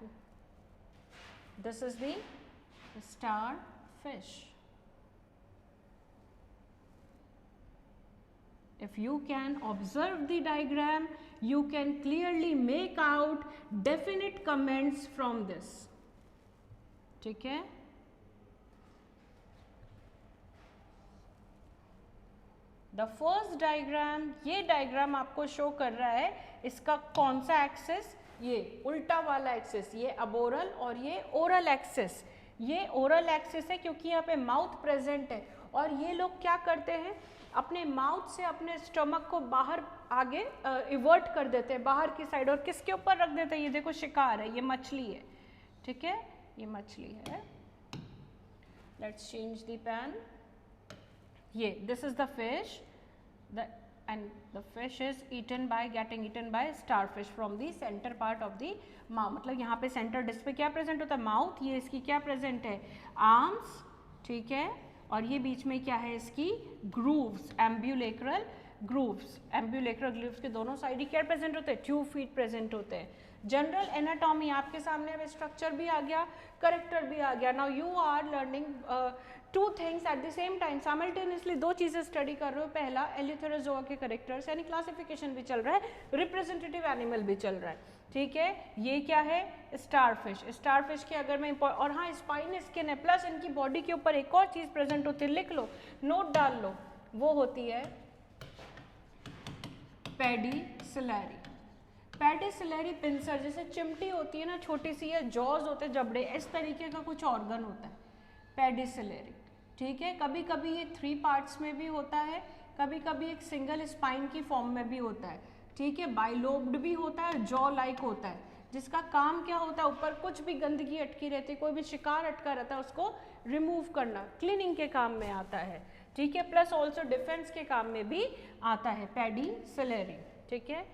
this is the starfish. If you can observe the diagram, you can clearly make out definite comments from this. ठीक है। The first diagram, ये diagram आपको show कर रहा है इसका कौन सा एक्सिस? ये उल्टा वाला एक्सिस, ये अबोरल और ये ओरल एक्सिस। ये ओरल एक्सिस है क्योंकि यहाँ पे माउथ प्रेजेंट है और ये लोग क्या करते हैं? अपने माउथ से अपने स्टमक को बाहर आगे इवर्ट कर देते हैं बाहर की साइड, और किसके ऊपर रख देते हैं? ये देखो शिकार है, ये मछली है, ठीक है, ये मछली है। Let's change the pen. ये this is the fish, and the fish is getting eaten by starfish from the center part of the mouth। मतलब यहाँ पे सेंटर डिस्क पे क्या प्रेजेंट होता है? माउथ। ये इसकी क्या प्रेजेंट है? आर्म्स, ठीक है। और ये बीच में क्या है इसकी? Grooves, ambulacral grooves. Ambulacral grooves के दोनों साइड ही क्या प्रेजेंट होते हैं? ट्यूब फीट प्रेजेंट होते हैं। जनरल एनाटॉमी आपके सामने अब स्ट्रक्चर भी आ गया, करेक्टर भी आ गया। Now you are learning two things at the same time, simultaneously दो चीज़ें स्टडी कर रहे हो। पहला एल्यूथेरोजोआ के करेक्टर्स यानी क्लासिफिकेशन भी चल रहा है, रिप्रेजेंटेटिव एनिमल भी चल रहा है, ठीक है। ये क्या है, स्टारफिश। स्टारफिश के अगर मैं और हाँ स्पाइन स्किन है, प्लस इनकी बॉडी के ऊपर एक और चीज़ प्रेजेंट होती है, लिख लो, नोट डाल लो, वो होती है पेडिसिलरी। पेडिसिलरी पिंसर, जैसे चिमटी होती है ना छोटी सी, या जॉज होते हैं जबड़े, इस तरीके का कुछ ऑर्गन होता है पेडिसिलरी, ठीक है। कभी कभी ये 3 पार्ट्स में भी होता है, कभी कभी एक सिंगल स्पाइन की फॉर्म में भी होता है, ठीक है। बाइलोब्ड भी होता है, जॉ लाइक होता है, जिसका काम क्या होता है, ऊपर कुछ भी गंदगी अटकी रहती है, कोई भी शिकार अटका रहता है, उसको रिमूव करना, क्लीनिंग के काम में आता है, ठीक है। प्लस ऑल्सो डिफेंस के काम में भी आता है पेडिसिलरी, ठीक है।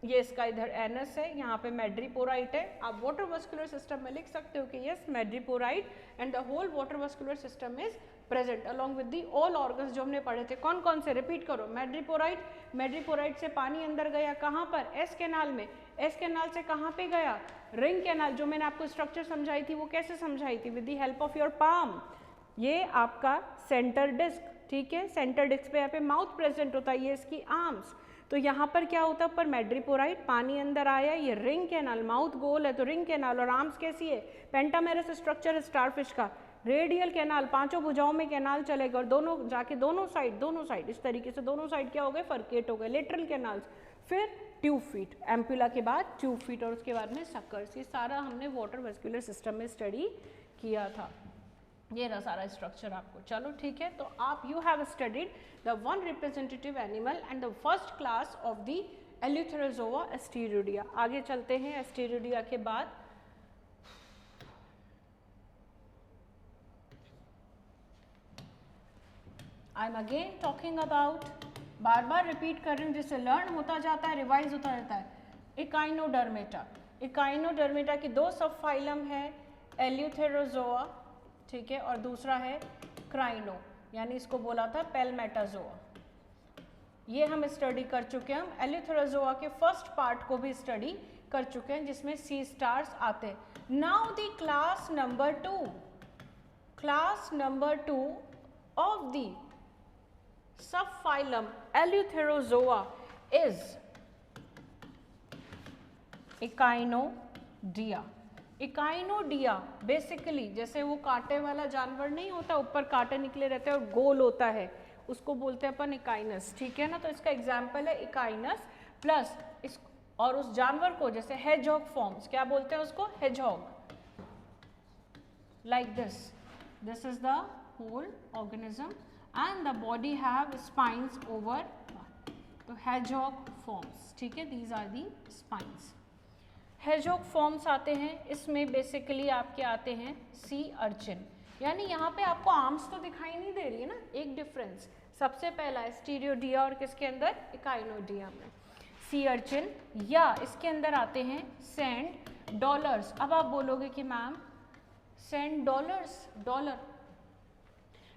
ये इसका इधर एनस है, यहाँ पे मैड्रीपोराइट है। आप वाटर वस्कुलर सिस्टम में लिख सकते हो कि yes madreporite and the whole water vascular system is present along with the all organs जो हमने पढ़े थे। कौन कौन से, रिपीट करो। मैड्रीपोराइट, मैड्रीपोराइट से पानी अंदर गया कहाँ पर, एस कैनाल में। एस कैनाल से कहाँ पे गया, रिंग कैनाल। जो मैंने आपको स्ट्रक्चर समझाई थी वो कैसे समझाई थी, with the help of your palm. ये आपका सेंटर डिस्क, ठीक है। सेंटर डिस्क पे यहाँ पे माउथ प्रेजेंट होता है, ये इसकी आर्म्स। तो यहाँ पर क्या होता है, ऊपर मैड्रीपोराइट, पानी अंदर आया, ये रिंग कैनाल, माउथ गोल है तो रिंग कैनाल, और आर्म्स कैसी है, पेंटामेरस स्ट्रक्चर है स्टारफिश का, रेडियल कैनाल, 5 भुजाओं में कैनाल चलेगा, और दोनों जाके दोनों साइड इस तरीके से दोनों साइड क्या हो गए, फर्केट हो गए, लेटरल कैनाल्स। फिर ट्यूब फीट, एम्पुला के बाद ट्यूब फीट, और उसके बाद में सक्कर्स। ये सारा हमने वाटर वेस्कुलर सिस्टम में स्टडी किया था। ये रहा सारा स्ट्रक्चर आपको, चलो ठीक है। तो आप you have studied the one representative animal and the first class of the eleutherozoa asteroidea. आगे चलते हैं, एस्टेरोडिया के बाद I am again talking about, बार बार रिपीट कर रही हूँ जिससे लर्न होता जाता है, रिवाइज होता रहता है, इकाइनोडर्मेटा। इकाइनोडर्मेटा की 2 सब फाइलम है, एल्यूथेरोजोआ, ठीक है, और दूसरा है क्राइनो, यानी इसको बोला था पेलमेटाजोआ। ये हम स्टडी कर चुके हैं। हम एल्यूथेरोजोआ के फर्स्ट पार्ट को भी स्टडी कर चुके हैं जिसमें सी स्टार्स आते हैं। Now the class number 2 of the subphylum eleutherozoa is echinoidea. Echinoidea basically जैसे वो कांटे वाला जानवर नहीं होता, ऊपर कांटे निकले रहते हैं और गोल होता है, उसको बोलते हैं अपन इकाइनस, ठीक है ना। तो इसका एग्जाम्पल है इकाइनस, प्लस इस और उस जानवर को जैसे हेजहॉग फॉर्म्स, क्या बोलते हैं उसको, hedgehog, like this is the whole organism and the body have spines over, तो हेजहॉग फॉर्म्स, ठीक है, these are the spines. Hedgehog forms आते हैं, इसमें बेसिकली आपके आते हैं सी अर्चिन, यानी यहाँ पे आपको आर्म्स तो दिखाई नहीं दे रही है ना, एक डिफरेंस। सबसे पहला एस्टेरोडिया और किसके अंदर, इकाइनोडिया में। सी अर्चिन, या इसके अंदर आते हैं सैंड डॉलर्स। अब आप बोलोगे कि ma'am sand dollars,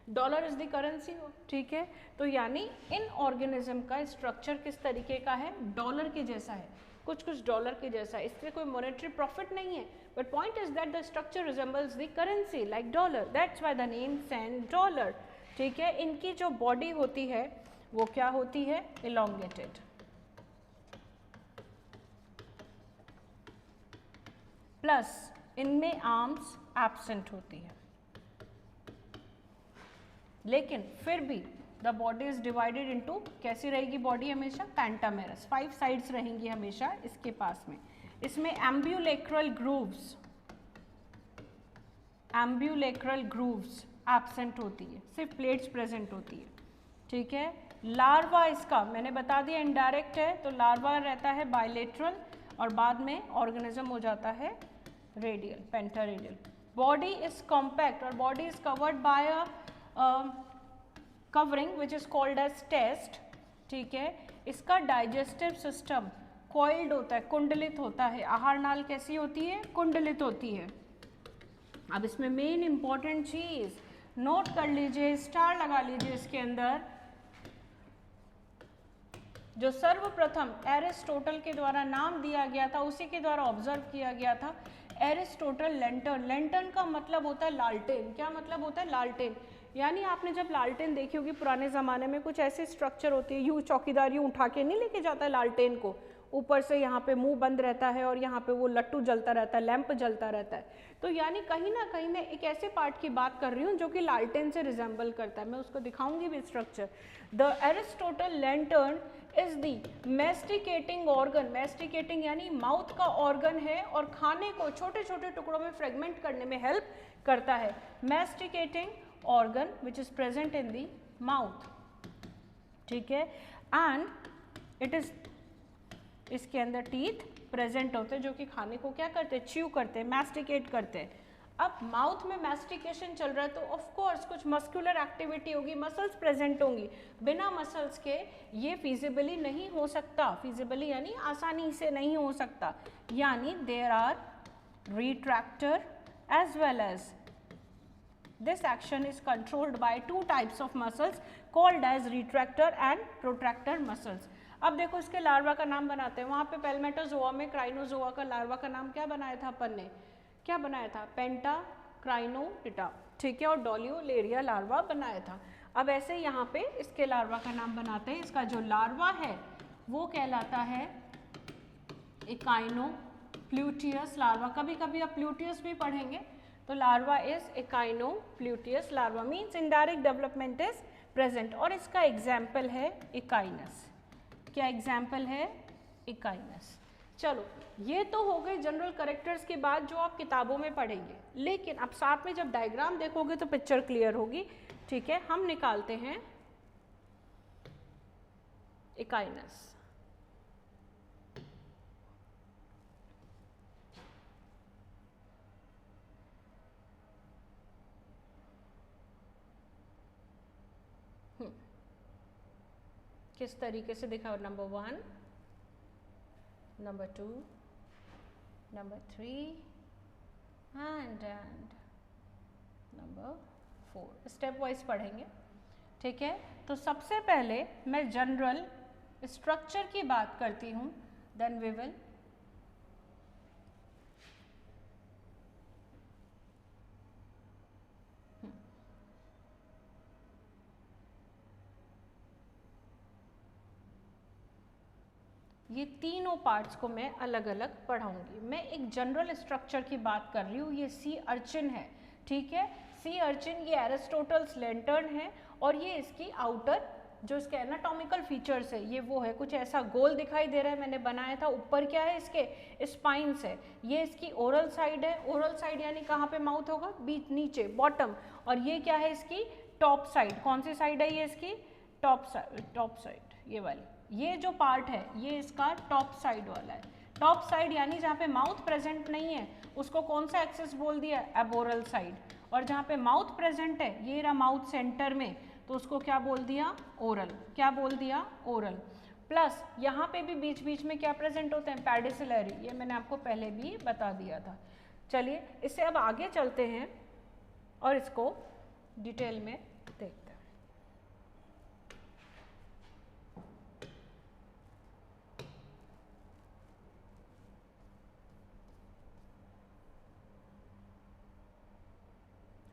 dollar is the currency हो, ठीक है। तो यानी इन ऑर्गेनिज्म का स्ट्रक्चर किस तरीके का है, डॉलर के जैसा है, कुछ डॉलर के जैसा है। इससे कोई मॉनेटरी प्रॉफिट नहीं है, but point is that the structure resembles the currency like dollar, that's why the name sand dollar, ठीक है। इनकी जो बॉडी होती है वो क्या होती है, इलोंगेटेड, प्लस इनमें आर्म्स एब्सेंट होती है, लेकिन फिर भी the body is divided into, कैसी रहेगी बॉडी हमेशा, पेंटामेरस, 5 साइड्स रहेंगी हमेशा इसके पास में। इसमें एम्ब्यूलेक्रल ग्रूव्स एब्सेंट होती है, सिर्फ प्लेट्स प्रेजेंट होती है, ठीक है। लार्वा इसका मैंने बता दिया इनडायरेक्ट है, तो लार्वा रहता है बायलेटरल और बाद में ऑर्गेनिज्म हो जाता है radial, pentaradial. Body is compact और body is covered by a covering which is called as test, ठीक है। इसका डाइजेस्टिव सिस्टम कॉइल्ड होता है, कुंडलित होता है। आहार नाल कैसी होती है, कुंडलित होती है। अब इसमें मेन इंपॉर्टेंट चीज नोट कर लीजिए, स्टार लगा लीजिए इसके अंदर, जो सर्वप्रथम एरिस्टोटल के द्वारा नाम दिया गया था, उसी के द्वारा ऑब्जर्व किया गया था एरिस्टोटल लैंटर्न, लैंटर्न का मतलब होता है लालटेन। क्या मतलब होता है? लालटेन। यानी आपने जब लालटेन देखी होगी पुराने ज़माने में, कुछ ऐसी स्ट्रक्चर होती है, यूँ चौकीदार यूँ उठा के नहीं लेके जाता है लालटेन को, ऊपर से यहाँ पे मुंह बंद रहता है और यहाँ पे वो लट्टू जलता रहता है, लैंप जलता रहता है। तो यानी कहीं ना कहीं मैं एक ऐसे पार्ट की बात कर रही हूँ जो कि लालटेन से रिजेंबल करता है। मैं उसको दिखाऊंगी भी structure. The Aristotle lantern is the masticating organ, masticating यानी माउथ का ऑर्गन है और खाने को छोटे छोटे टुकड़ों में फ्रेगमेंट करने में हेल्प करता है। Masticating organ which is present in the mouth, ठीक है, एंड इट इज, इसके अंदर टीथ प्रेजेंट होते हैं जो कि खाने को क्या करते हैं? च्यू करते हैं, मैस्टिकेट करते हैं। अब माउथ में मैस्टिकेशन चल रहा है तो ऑफ कोर्स कुछ मस्कुलर एक्टिविटी होगी, मसल्स प्रेजेंट होंगी। बिना मसल्स के ये फिजिबली नहीं हो सकता, फिजिबली यानी आसानी से नहीं हो सकता। यानी there are retractor as well as this action is controlled by two types of muscles called as retractor and protractor muscles. अब देखो इसके लार्वा का नाम बनाते हैं। वहाँ पे पेल्मेटोजोआ में क्राइनोजोआ का लार्वा का नाम क्या बनाया था अपन ने? क्या बनाया था? पेंटाक्राइनोटिटा, ठीक है, और डोलियोलेरिया लार्वा बनाया था। अब ऐसे यहाँ पे इसके लार्वा का नाम बनाते हैं। इसका जो लार्वा है वो कहलाता है इकाइनोप्लूटियस लार्वा। कभी कभी आप प्लूटियस भी पढ़ेंगे। तो larva is echinopluteus larva, means indirect development is present. और इसका एग्जाम्पल है इकाइनस। क्या एग्जाम्पल है? इकाइनस। चलो ये तो हो गई जनरल कैरेक्टर्स की बात जो आप किताबों में पढ़ेंगे, लेकिन अब साथ में जब डायग्राम देखोगे तो पिक्चर क्लियर होगी, ठीक है। हम निकालते हैं इकाइनस। किस तरीके से दिखा? Number 1, number 2, number 3 and number 4। Step wise पढ़ेंगे, ठीक है। तो सबसे पहले मैं जनरल स्ट्रक्चर की बात करती हूँ, देन वी विल ये तीनों पार्ट्स को मैं अलग अलग पढ़ाऊंगी। मैं एक जनरल स्ट्रक्चर की बात कर रही हूँ। ये सी अर्चिन है, ठीक है। सी अर्चिन ये एरिस्टोटल्स लैंटर्न है और ये इसकी आउटर जो इसके एनाटॉमिकल फीचर्स है ये वो है, कुछ ऐसा गोल दिखाई दे रहा है, मैंने बनाया था। ऊपर क्या है? इसके स्पाइन्स है। ये इसकी ओरल साइड है। ओरल साइड यानी कहाँ पे माउथ होगा? बीच, नीचे, बॉटम। और ये क्या है? इसकी टॉप साइड। कौन सी साइड है ये? इसकी टॉप साइड, ये वाली। ये जो पार्ट है ये इसका टॉप साइड वाला है। टॉप साइड यानी जहाँ पे माउथ प्रेजेंट नहीं है उसको कौन सा एक्सेस बोल दिया? Aboral side. और जहाँ पे माउथ प्रेजेंट है, ये रहा माउथ सेंटर में, तो उसको क्या बोल दिया? ओरल। क्या बोल दिया? ओरल। प्लस यहाँ पे भी बीच बीच में क्या प्रेजेंट होते हैं? पेडिसिलरी। ये मैंने आपको पहले भी बता दिया था। चलिए इससे अब आगे चलते हैं और इसको डिटेल में देखते हैं।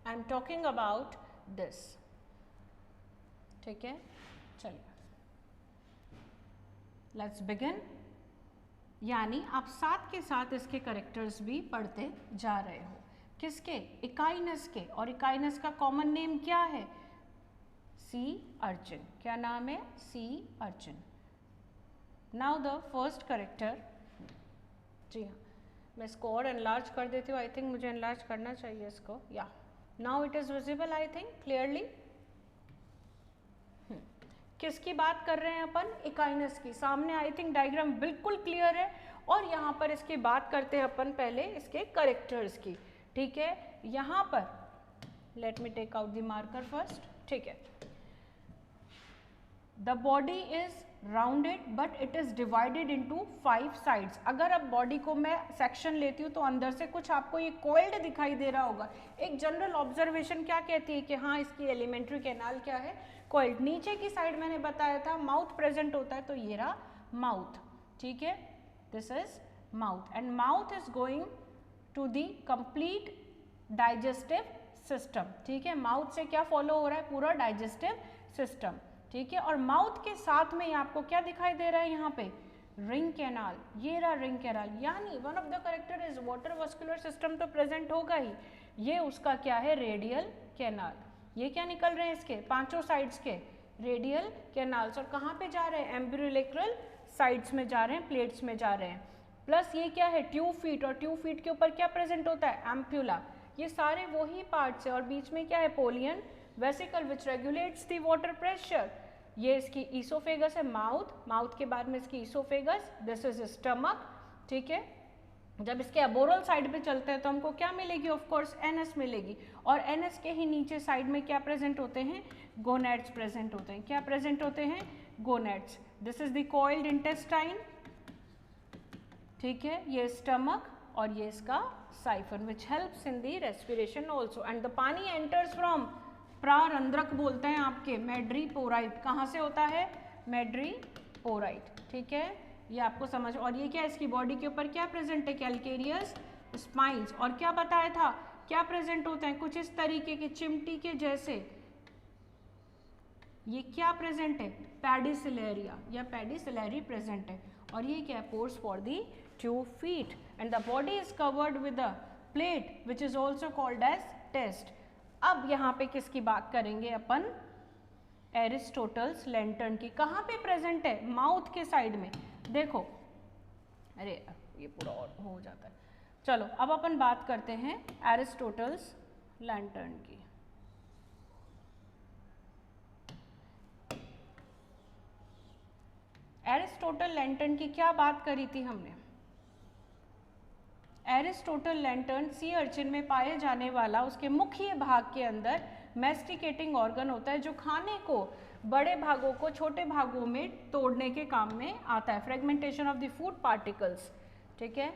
आई एम टॉकिंग अबाउट दिस, ठीक है। चलिए लेट्स बिगिन। यानी आप साथ के साथ इसके कैरेक्टर्स भी पढ़ते जा रहे हो। किसके? इकाइनस के। और इकाइनस का कॉमन नेम क्या है? Sea urchin. क्या नाम है? Sea urchin. Now the first character, जी हाँ, मैं इसको और एनलार्ज कर देती हूँ। आई थिंक मुझे एनलार्ज करना चाहिए इसको। या now it is visible, I think clearly. किसकी बात कर रहे हैं अपन? इकाइनस की। सामने आई थिंक डायग्राम बिल्कुल क्लियर है। और यहाँ पर इसकी बात करते हैं अपन पहले इसके कैरेक्टर्स की, ठीक है। यहाँ पर let me take out the marker first, ठीक है। The body is rounded but it is divided into 5 sides. अगर अब बॉडी को मैं सेक्शन लेती हूँ तो अंदर से कुछ आपको ये कोइल्ड दिखाई दे रहा होगा। एक जनरल ऑब्जर्वेशन क्या कहती है कि हाँ इसकी एलिमेंट्री कैनाल क्या है? कोइल्ड। नीचे की साइड मैंने बताया था माउथ प्रेजेंट होता है, तो ये रहा माउथ, ठीक है। This is mouth and mouth is going to the complete digestive system, ठीक है। माउथ से क्या फॉलो हो रहा है, पूरा डाइजेस्टिव सिस्टम, ठीक है। और माउथ के साथ में आपको क्या दिखाई दे रहा है यहाँ पे, रिंग कैनाल, ये रहा रिंग कैनाल, यानी one of the character is water vascular system तो प्रेजेंट होगा ही, ये उसका क्या है, रेडियल कैनाल। ये क्या निकल रहे हैं इसके पांचों साइड्स के रेडियल कैनाल्स, और कहाँ पे जा रहे हैं, एम्ब्रियोलेटरल साइड्स में जा रहे हैं, प्लेट्स में जा रहे हैं। प्लस ये क्या है, ट्यूब फीट, और ट्यूब फीट के ऊपर क्या प्रेजेंट होता है, एम्प्यूला। ये सारे वही पार्ट्स है, और बीच में क्या है, polian vesicle which regulates the water pressure. ये इसकी ईसोफेगस है, माउथ के बाद में इसकी ईसोफेगस, दिस इज स्टमक, ठीक है। जब इसके अबोरल साइड पे चलते हैं तो हमको क्या मिलेगी, ऑफ कोर्स एनएस मिलेगी, और एनएस के ही नीचे साइड में क्या प्रेजेंट होते हैं, गोनेड्स प्रेजेंट होते हैं। क्या प्रेजेंट होते हैं, gonads. This is the coiled intestine, ठीक है, ये स्टमक, और ये इसका siphon which helps in the respiration also. And the पानी एंटर्स फ्रॉम, प्रारंध्रक बोलते हैं आपके मेड्रीपोराइट, कहाँ से होता है, मेड्रीपोराइट, ठीक है, ये आपको समझ। और ये क्या, इसकी बॉडी के ऊपर क्या प्रेजेंट है, कैल्केरियस स्पाइंस, और क्या बताया था, क्या प्रेजेंट होते हैं, कुछ इस तरीके के चिमटी के जैसे, ये क्या प्रेजेंट है, पैडिसिलेरिया या पैडिसिलेरी प्रेजेंट है। और ये क्या, pores for the tube feet, and the body is covered with a plate which is also called as test. अब यहाँ पे किसकी बात करेंगे अपन, एरिस्टोटल्स लैंटर्न की। कहाँ पे प्रेजेंट है, माउथ के साइड में, देखो, अरे ये पूरा और हो जाता है। चलो अब अपन बात करते हैं एरिस्टोटल्स लैंटर्न की। एरिस्टोटल लैंटर्न की क्या बात करी थी हमने, एरिस्टोटल लैंटर्न सी अर्चिन में पाए जाने वाला उसके मुख्य भाग के अंदर मैस्टिकेटिंग ऑर्गन होता है, जो खाने को बड़े भागों को छोटे भागों में तोड़ने के काम में आता है, fragmentation of the food particles, ठीक है।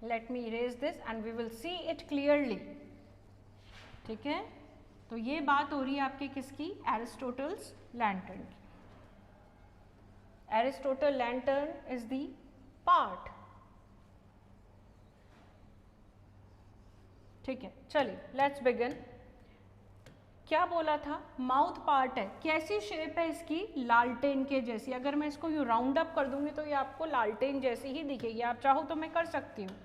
Let me erase this and we will see it clearly, ठीक है। तो ये बात हो रही है आपके किसकी, एरिस्टोटल्स लैंटर्न की। Aristotle lantern is the part, ठीक है। चलिए लेट्स बिगिन। क्या बोला था, माउथ पार्ट है, कैसी शेप है इसकी, लालटेन के जैसी। अगर मैं इसको यूँ राउंड अप कर दूंगी तो ये आपको लालटेन जैसी ही दिखेगी, आप चाहो तो मैं कर सकती हूँ,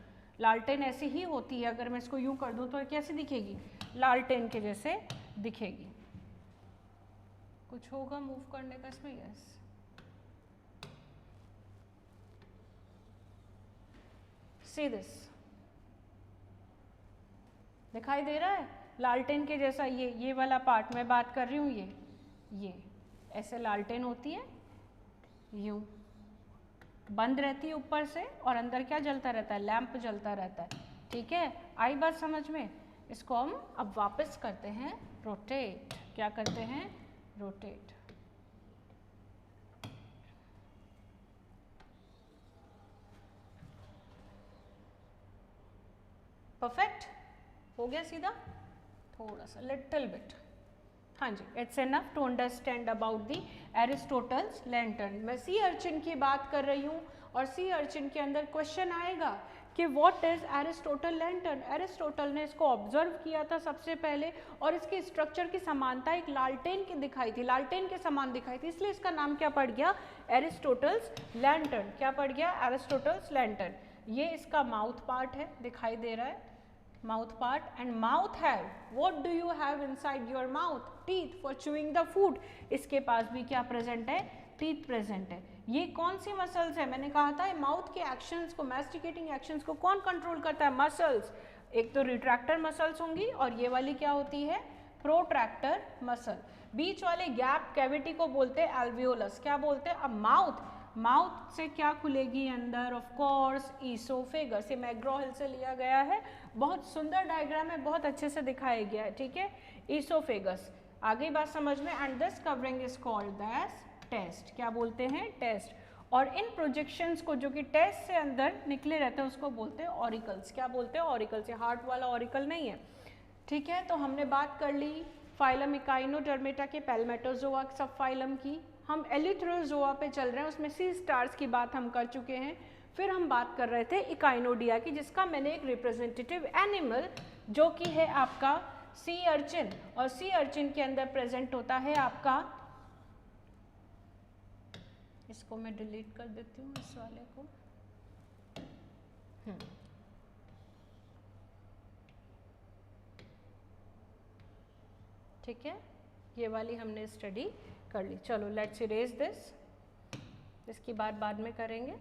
लालटेन ऐसी ही होती है। अगर मैं इसको यूँ कर दूँ तो कैसी दिखेगी, लालटेन के जैसे दिखेगी। कुछ होगा मूव करने का इसमें, यस, सी दिस, दिखाई दे रहा है लालटेन के जैसा। ये वाला पार्ट मैं बात कर रही हूँ, ये ऐसे लालटेन होती है, यूं बंद रहती है ऊपर से, और अंदर क्या जलता रहता है, लैंप जलता रहता है, ठीक है। आई बात समझ में। इसको हम अब वापस करते हैं रोटेट। क्या करते हैं, रोटेट। परफेक्ट हो गया सीधा, थोड़ा सा लिटिल बिट, हाँ जी, it's enough to understand about the Aristotle's lantern. मैं सी अर्चिन की बात कर रही हूँ, और सी अर्चिन के अंदर क्वेश्चन आएगा कि what is Aristotle lantern. Aristotle ने इसको ऑब्जर्व किया था सबसे पहले, और इसके स्ट्रक्चर की समानता एक लालटेन की दिखाई थी, लालटेन के समान दिखाई थी, इसलिए इसका नाम क्या पड़ गया, एरिस्टोटल्स लैंटर्न। क्या पड़ गया, एरिस्टोटल्स लैंटर्न। ये इसका माउथ पार्ट है, दिखाई दे रहा है, mouth part, and mouth have, what do you have inside your mouth, teeth for chewing the food। इसके पास भी क्या प्रेजेंट है, टीथ प्रेजेंट है। ये कौन सी मसल्स है, मैंने कहा था माउथ के एक्शंस को, मैस्टिकेटिंग एक्शंस को कौन कंट्रोल करता है, मसल्स। एक तो रिट्रैक्टर मसल्स होंगी, और ये वाली क्या होती है, प्रोट्रैक्टर मसल। बीच वाले गैप कैविटी को बोलते हैं एल्वियोलस। क्या बोलते हैं, अब माउथ से क्या खुलेगी अंदर, ऑफ कोर्स ईसोफेगस। ये मैग्रो हिल से लिया गया है, बहुत सुंदर डायग्राम है, बहुत अच्छे से दिखाया गया है, ठीक है, ईसोफेगस। आगे बात समझ में, and this covering is called as test. क्या बोलते हैं, टेस्ट। और इन प्रोजेक्शंस को जो कि टेस्ट से अंदर निकले रहते हैं उसको बोलते हैं ऑरिकल्स। क्या बोलते हैं, ऑरिकल्स। ये हार्ट वाला ऑरिकल नहीं है, ठीक है। तो हमने बात कर ली फाइलम इकाइनोडर्मेटा के पैल्मेटोजोआ सब फाइलम की, हम एलिथ्रोजोआ पे चल रहे हैं, उसमें सी स्टार्स की बात हम कर चुके हैं। फिर हम बात कर रहे थे इकाइनोडिया की, जिसका मैंने एक रिप्रेजेंटेटिव एनिमल जो कि है आपका सी अर्चिन, और सी अर्चिन के अंदर प्रेजेंट होता है आपका, इसको मैं डिलीट कर देती हूँ इस वाले को, ठीक है, ये वाली हमने स्टडी कर ली। चलो लेट्स इरेज दिस, इसकी बात बाद में करेंगे।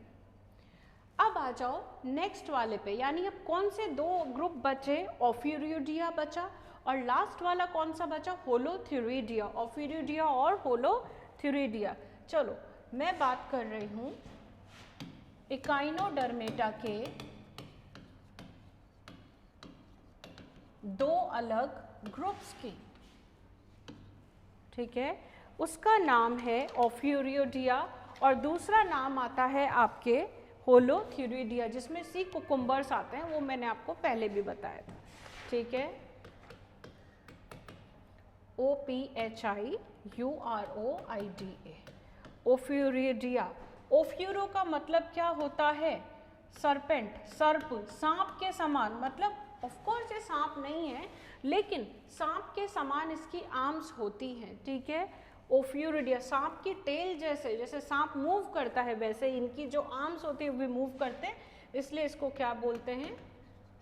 अब आ जाओ नेक्स्ट वाले पे, यानी अब कौन से दो ग्रुप बचे, ओफियोरिडिया बचा और लास्ट वाला कौन सा बचा, होलोथ्यूरिडिया, ओफियोरिडिया और होलोथ्यूरिडिया। चलो मैं बात कर रही हूँ इकाइनोडर्मेटा के दो अलग ग्रुप्स की, ठीक है, उसका नाम है ओफियोरिडिया और दूसरा नाम आता है आपके होलोथ्यूरिडिया, जिसमें सी कुकुम्बर्स आते हैं, वो मैंने आपको पहले भी बताया था, ठीक है, OPHIUROIDA, ओफियोरिडिया। ओफ्यूरो का मतलब क्या होता है, सरपेंट, सर्प, सांप के समान, मतलब ऑफ कोर्स ये सांप नहीं है लेकिन सांप के समान इसकी आर्म्स होती हैं, ठीक है। ओफ्यूरिडिया सांप की टेल जैसे, जैसे सांप मूव करता है वैसे इनकी जो आर्म्स होती है वो भी मूव करते हैं, इसलिए इसको क्या बोलते हैं,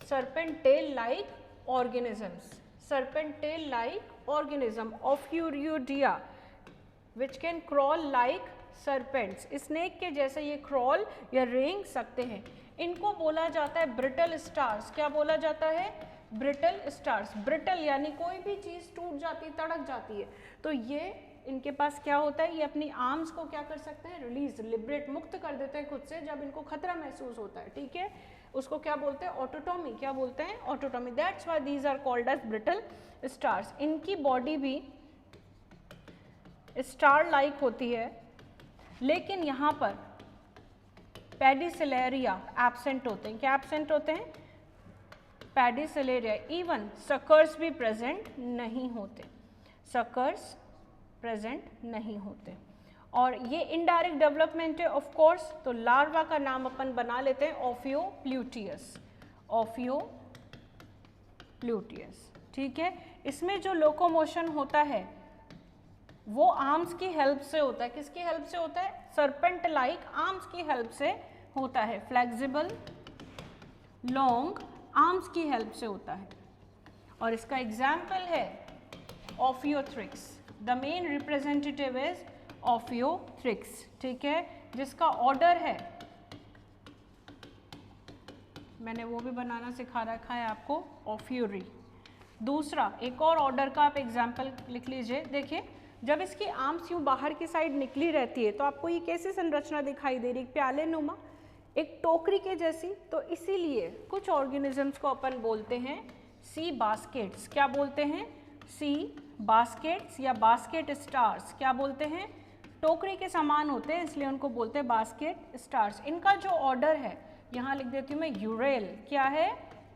serpent tail like organisms, serpent tail like organism, Ophiuridia which can crawl like serpents, snake के जैसे ये क्रॉल या रेंग सकते हैं। इनको बोला जाता है ब्रिटल स्टार्स, क्या बोला जाता है, ब्रिटल स्टार्स। ब्रिटल यानी कोई भी चीज़ टूट जाती, तड़क जाती है, तो ये इनके पास क्या होता है, ये अपनी आर्म्स को क्या कर सकते हैं, रिलीज, लिबरेट, मुक्त कर देते हैं खुद से जब इनको खतरा महसूस होता है, ठीक है। उसको क्या बोलते हैं, ऑटोटॉमी, क्या बोलते हैं, autotomy. That's why these are called as brittle stars. इनकी बॉडी भी स्टार लाइक होती है, लेकिन यहाँ पर पेडिसिलेरिया एब्सेंट होते हैं। क्या एब्सेंट होते हैं, पेडिसिलेरिया। इवन सकर्स भी प्रेजेंट नहीं होते, सकर्स प्रेजेंट नहीं होते। और ये इनडायरेक्ट डेवलपमेंट है ऑफ कोर्स, तो लार्वा का नाम अपन बना लेते हैं ओफियोप्ल्यूटियस, ओफियोप्ल्यूटियस, ठीक है। इसमें जो लोकोमोशन होता है वो आर्म्स की हेल्प से होता है। किसकी हेल्प से होता है, सरपेंट लाइक आर्म्स की हेल्प से होता है, फ्लेक्सिबल लॉन्ग आर्म्स की हेल्प से होता है। और इसका एग्जाम्पल है ओफियोथ्रिक्स, द मेन रिप्रेजेंटेटिव इज ओफियोथ्रिक्स, ठीक है, जिसका ऑर्डर है, मैंने वो भी बनाना सिखा रखा है आपको, ओफियोरी। दूसरा एक और ऑर्डर का आप एग्जाम्पल लिख लीजिए। देखिए जब इसकी आर्म्स यूँ बाहर की साइड निकली रहती है तो आपको ये कैसी संरचना दिखाई दे रही, प्याले नुमा, एक टोकरी के जैसी। तो इसीलिए कुछ ऑर्गेनिजम्स को अपन बोलते हैं सी बास्केट्स। क्या बोलते हैं, सी बास्केट्स या बास्केट स्टार्स। क्या बोलते हैं, टोकरी के समान होते हैं इसलिए उनको बोलते हैं बास्केट स्टार्स। इनका जो ऑर्डर है यहाँ लिख देती हूँ मैं, यूरेल। क्या है,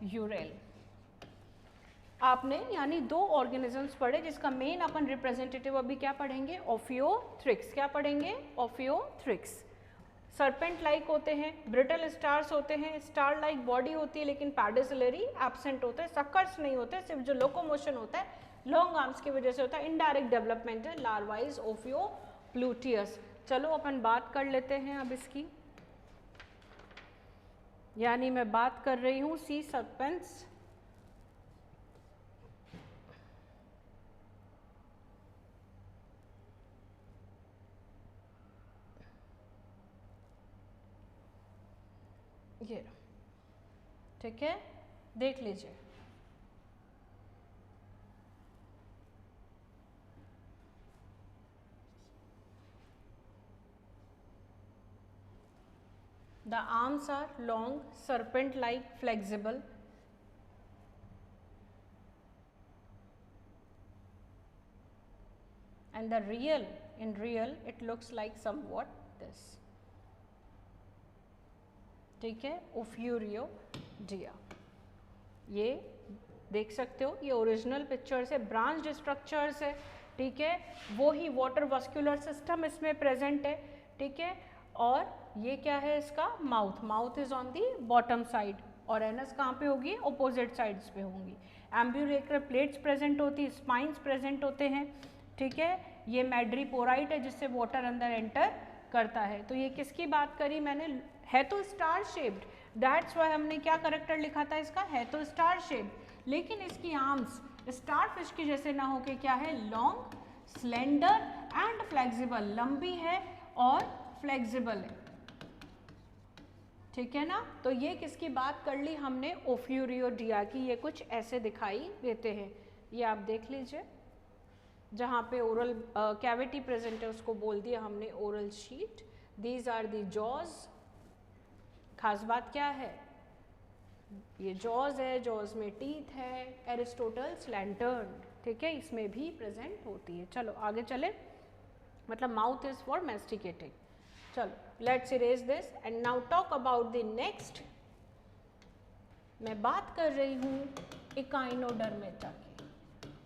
यूरेल। आपने यानी दो ऑर्गेनिजम्स पढ़े जिसका मेन अपन रिप्रेजेंटेटिव अभी क्या पढ़ेंगे, ओफियोथ्रिक्स। क्या पढ़ेंगे, ओफियोथ्रिक्स। सरपेंट लाइक होते हैं, ब्रिटल स्टार्स होते हैं, स्टार लाइक बॉडी होती है लेकिन पैडिसिलरी एब्सेंट होते हैं, सकर्स नहीं होते, सिर्फ जो लोकोमोशन होता है लॉन्ग आर्म्स की वजह से होता है, इनडायरेक्ट डेवलपमेंट है, लार्वाइज ओफियोप्ल्यूटियस। चलो अपन बात कर लेते हैं अब इसकी, यानी मैं बात कर रही हूँ सी सर्पेंट्स, ये ठीक है, देख लीजिए। The arms are long, serpent-like, flexible. And the in real, it looks like somewhat this. ठीक है, ओफियोरिडिया। ये देख सकते हो, ये ओरिजिनल पिक्चर्स है, ब्रांच स्ट्रक्चर्स है, ठीक है, वो ही वाटर वस्कुलर सिस्टम इसमें प्रेजेंट है, ठीक है। और ये क्या है इसका mouth, mouth is on the bottom side और एनस कहाँ पे होगी, अपोजिट साइड्स पे होंगी। एम्ब्यूरेक्युलर प्लेट्स प्रेजेंट होती है, स्पाइंस प्रेजेंट होते हैं, ठीक है। ये मैड्रीपोराइट है जिससे वाटर अंदर एंटर करता है। तो ये किसकी बात करी मैंने, है तो स्टार शेप्ड, दैट्स वाई हमने क्या करेक्टर लिखा था इसका, है तो स्टार शेप्ड, लेकिन इसकी आर्म्स स्टार फिश की जैसे ना होके क्या है, लॉन्ग, स्लेंडर एंड फ्लेक्सिबल, लंबी है और फ्लेक्सिबल है, ठीक है ना। तो ये किसकी बात कर ली हमने, ओफ्यूरियोडिया की। ये कुछ ऐसे दिखाई देते हैं, ये आप देख लीजिए, जहाँ पे ओरल कैविटी प्रेजेंट है उसको बोल दिया हमने oral sheet. These are the jaws, खास बात क्या है, ये जॉज है, जॉज में टीथ है, एरिस्टोटल्स लैंटर्न, ठीक है, इसमें भी प्रेजेंट होती है। चलो आगे चले, मतलब माउथ इज फॉर मैस्टिकेटिंग। चलो let's erase this and now talk about the next. मैं बात कर रही हूँ इकाइनोडर्मेटा की,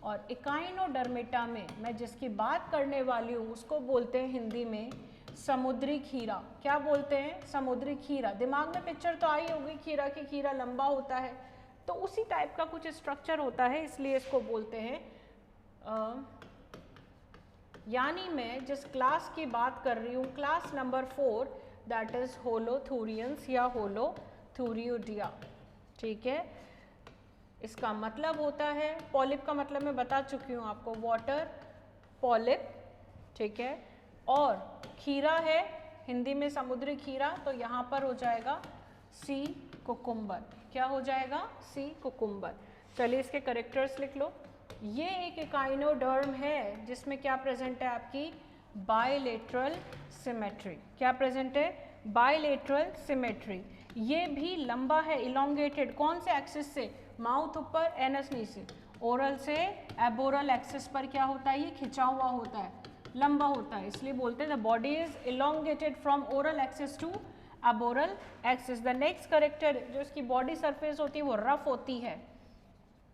और इकाइनोडर्मेटा में मैं जिसकी बात करने वाली हूँ उसको बोलते हैं हिंदी में समुद्री खीरा। क्या बोलते हैं, समुद्री खीरा। दिमाग में पिक्चर तो आई होगी खीरा की, खीरा लंबा होता है, तो उसी टाइप का कुछ स्ट्रक्चर होता है, इसलिए इसको बोलते हैं यानी मैं जिस क्लास की बात कर रही हूँ, क्लास नंबर 4, दैट इज होलोथूरियंस या होलोथूरियोडिया, ठीक है। इसका मतलब होता है, पॉलिप का मतलब मैं बता चुकी हूँ आपको, वाटर पॉलिप, ठीक है। और खीरा है हिंदी में समुद्री खीरा, तो यहाँ पर हो जाएगा सी कुकुम्बर। क्या हो जाएगा, सी कुकुम्बर। चलिए इसके करेक्टर्स लिख लो। ये एक इकाइनोडर्म है जिसमें क्या प्रेजेंट है आपकी, बायलेटरल सिमेट्री। क्या प्रेजेंट है, बायलेटरल सिमेट्री। ये भी लंबा है, इलोंगेटेड, कौन से एक्सिस से, माउथ ऊपर एनस नीचे, ओरल से एबोरल एक्सिस पर क्या होता है, ये खिंचा हुआ होता है, लंबा होता है, इसलिए बोलते हैं the body is elongated from oral axis to aboral axis. The next character, जो इसकी बॉडी सरफेस होती है वो रफ होती है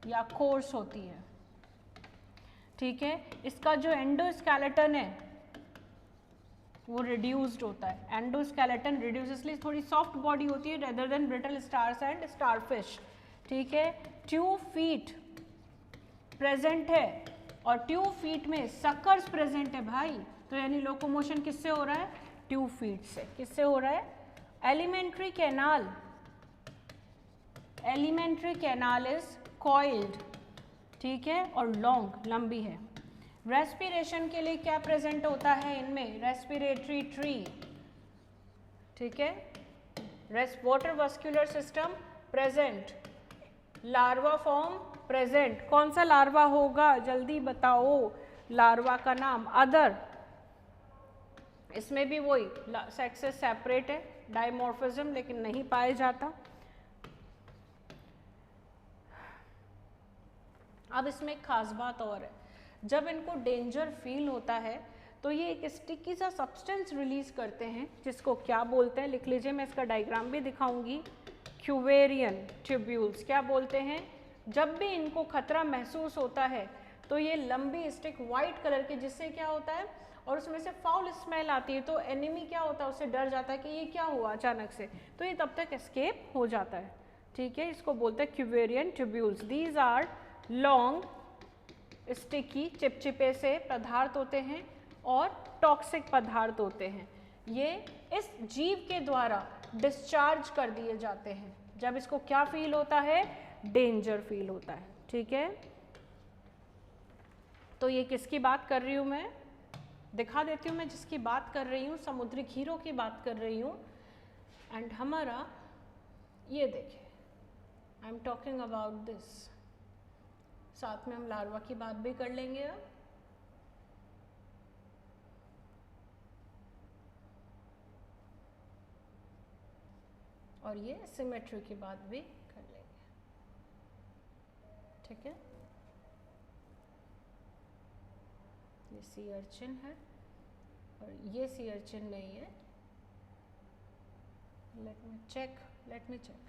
या कोर्स होती है, ठीक है। इसका जो एंडोस्केलेटन है वो रिड्यूस्ड होता है, एंडोस्केलेटन रिड्यूस, इसलिए थोड़ी सॉफ्ट बॉडी होती है rather than brittle stars and starfish, ठीक है। ट्यूब फीट प्रेजेंट है और ट्यूब फीट में सकर्स प्रेजेंट है भाई, तो यानी लोकोमोशन किससे हो रहा है, ट्यूब फीट से। किससे हो रहा है, alimentary canal, alimentary canal is coiled, ठीक है, और लॉन्ग, लंबी है। रेस्पिरेशन के लिए क्या प्रेजेंट होता है इनमें, रेस्पिरेटरी ट्री, ठीक है। Water vascular system present, larva form present. कौन सा लार्वा होगा जल्दी बताओ, लार्वा का नाम, अदर, इसमें भी वही सेक्सेस सेपरेट है, डाइमॉर्फिज्म लेकिन नहीं पाया जाता। अब इसमें एक खास बात और है, जब इनको डेंजर फील होता है तो ये एक स्टिकी सा सब्सटेंस रिलीज करते हैं जिसको क्या बोलते हैं, लिख लीजिए, मैं इसका डायग्राम भी दिखाऊंगी, क्यूवेरियन ट्यूब्यूल्स। क्या बोलते हैं, जब भी इनको खतरा महसूस होता है तो ये लंबी स्टिक वाइट कलर की, जिससे क्या होता है, और उसमें से फाउल स्मेल आती है, तो एनिमी क्या होता है, उससे डर जाता है कि ये क्या हुआ अचानक से, तो ये तब तक एस्केप हो जाता है, ठीक है। इसको बोलते हैं cuvierian tubules. These are long sticky, चिपचिपे से पदार्थ होते हैं और टॉक्सिक पदार्थ होते हैं। ये इस जीव के द्वारा डिस्चार्ज कर दिए जाते हैं जब इसको क्या फील होता है, डेंजर फील होता है, ठीक है। तो ये किसकी बात कर रही हूँ मैं, दिखा देती हूँ मैं जिसकी बात कर रही हूँ, समुद्री खीरों की बात कर रही हूँ। एंड हमारा ये देखिए, आई एम टॉकिंग अबाउट दिस, साथ में हम लार्वा की बात भी कर लेंगे अब। और ये सिमेट्री की बात भी कर लेंगे, ठीक है। ये सी अर्चिन है और ये सी अर्चिन नहीं है, लेट मी चेक।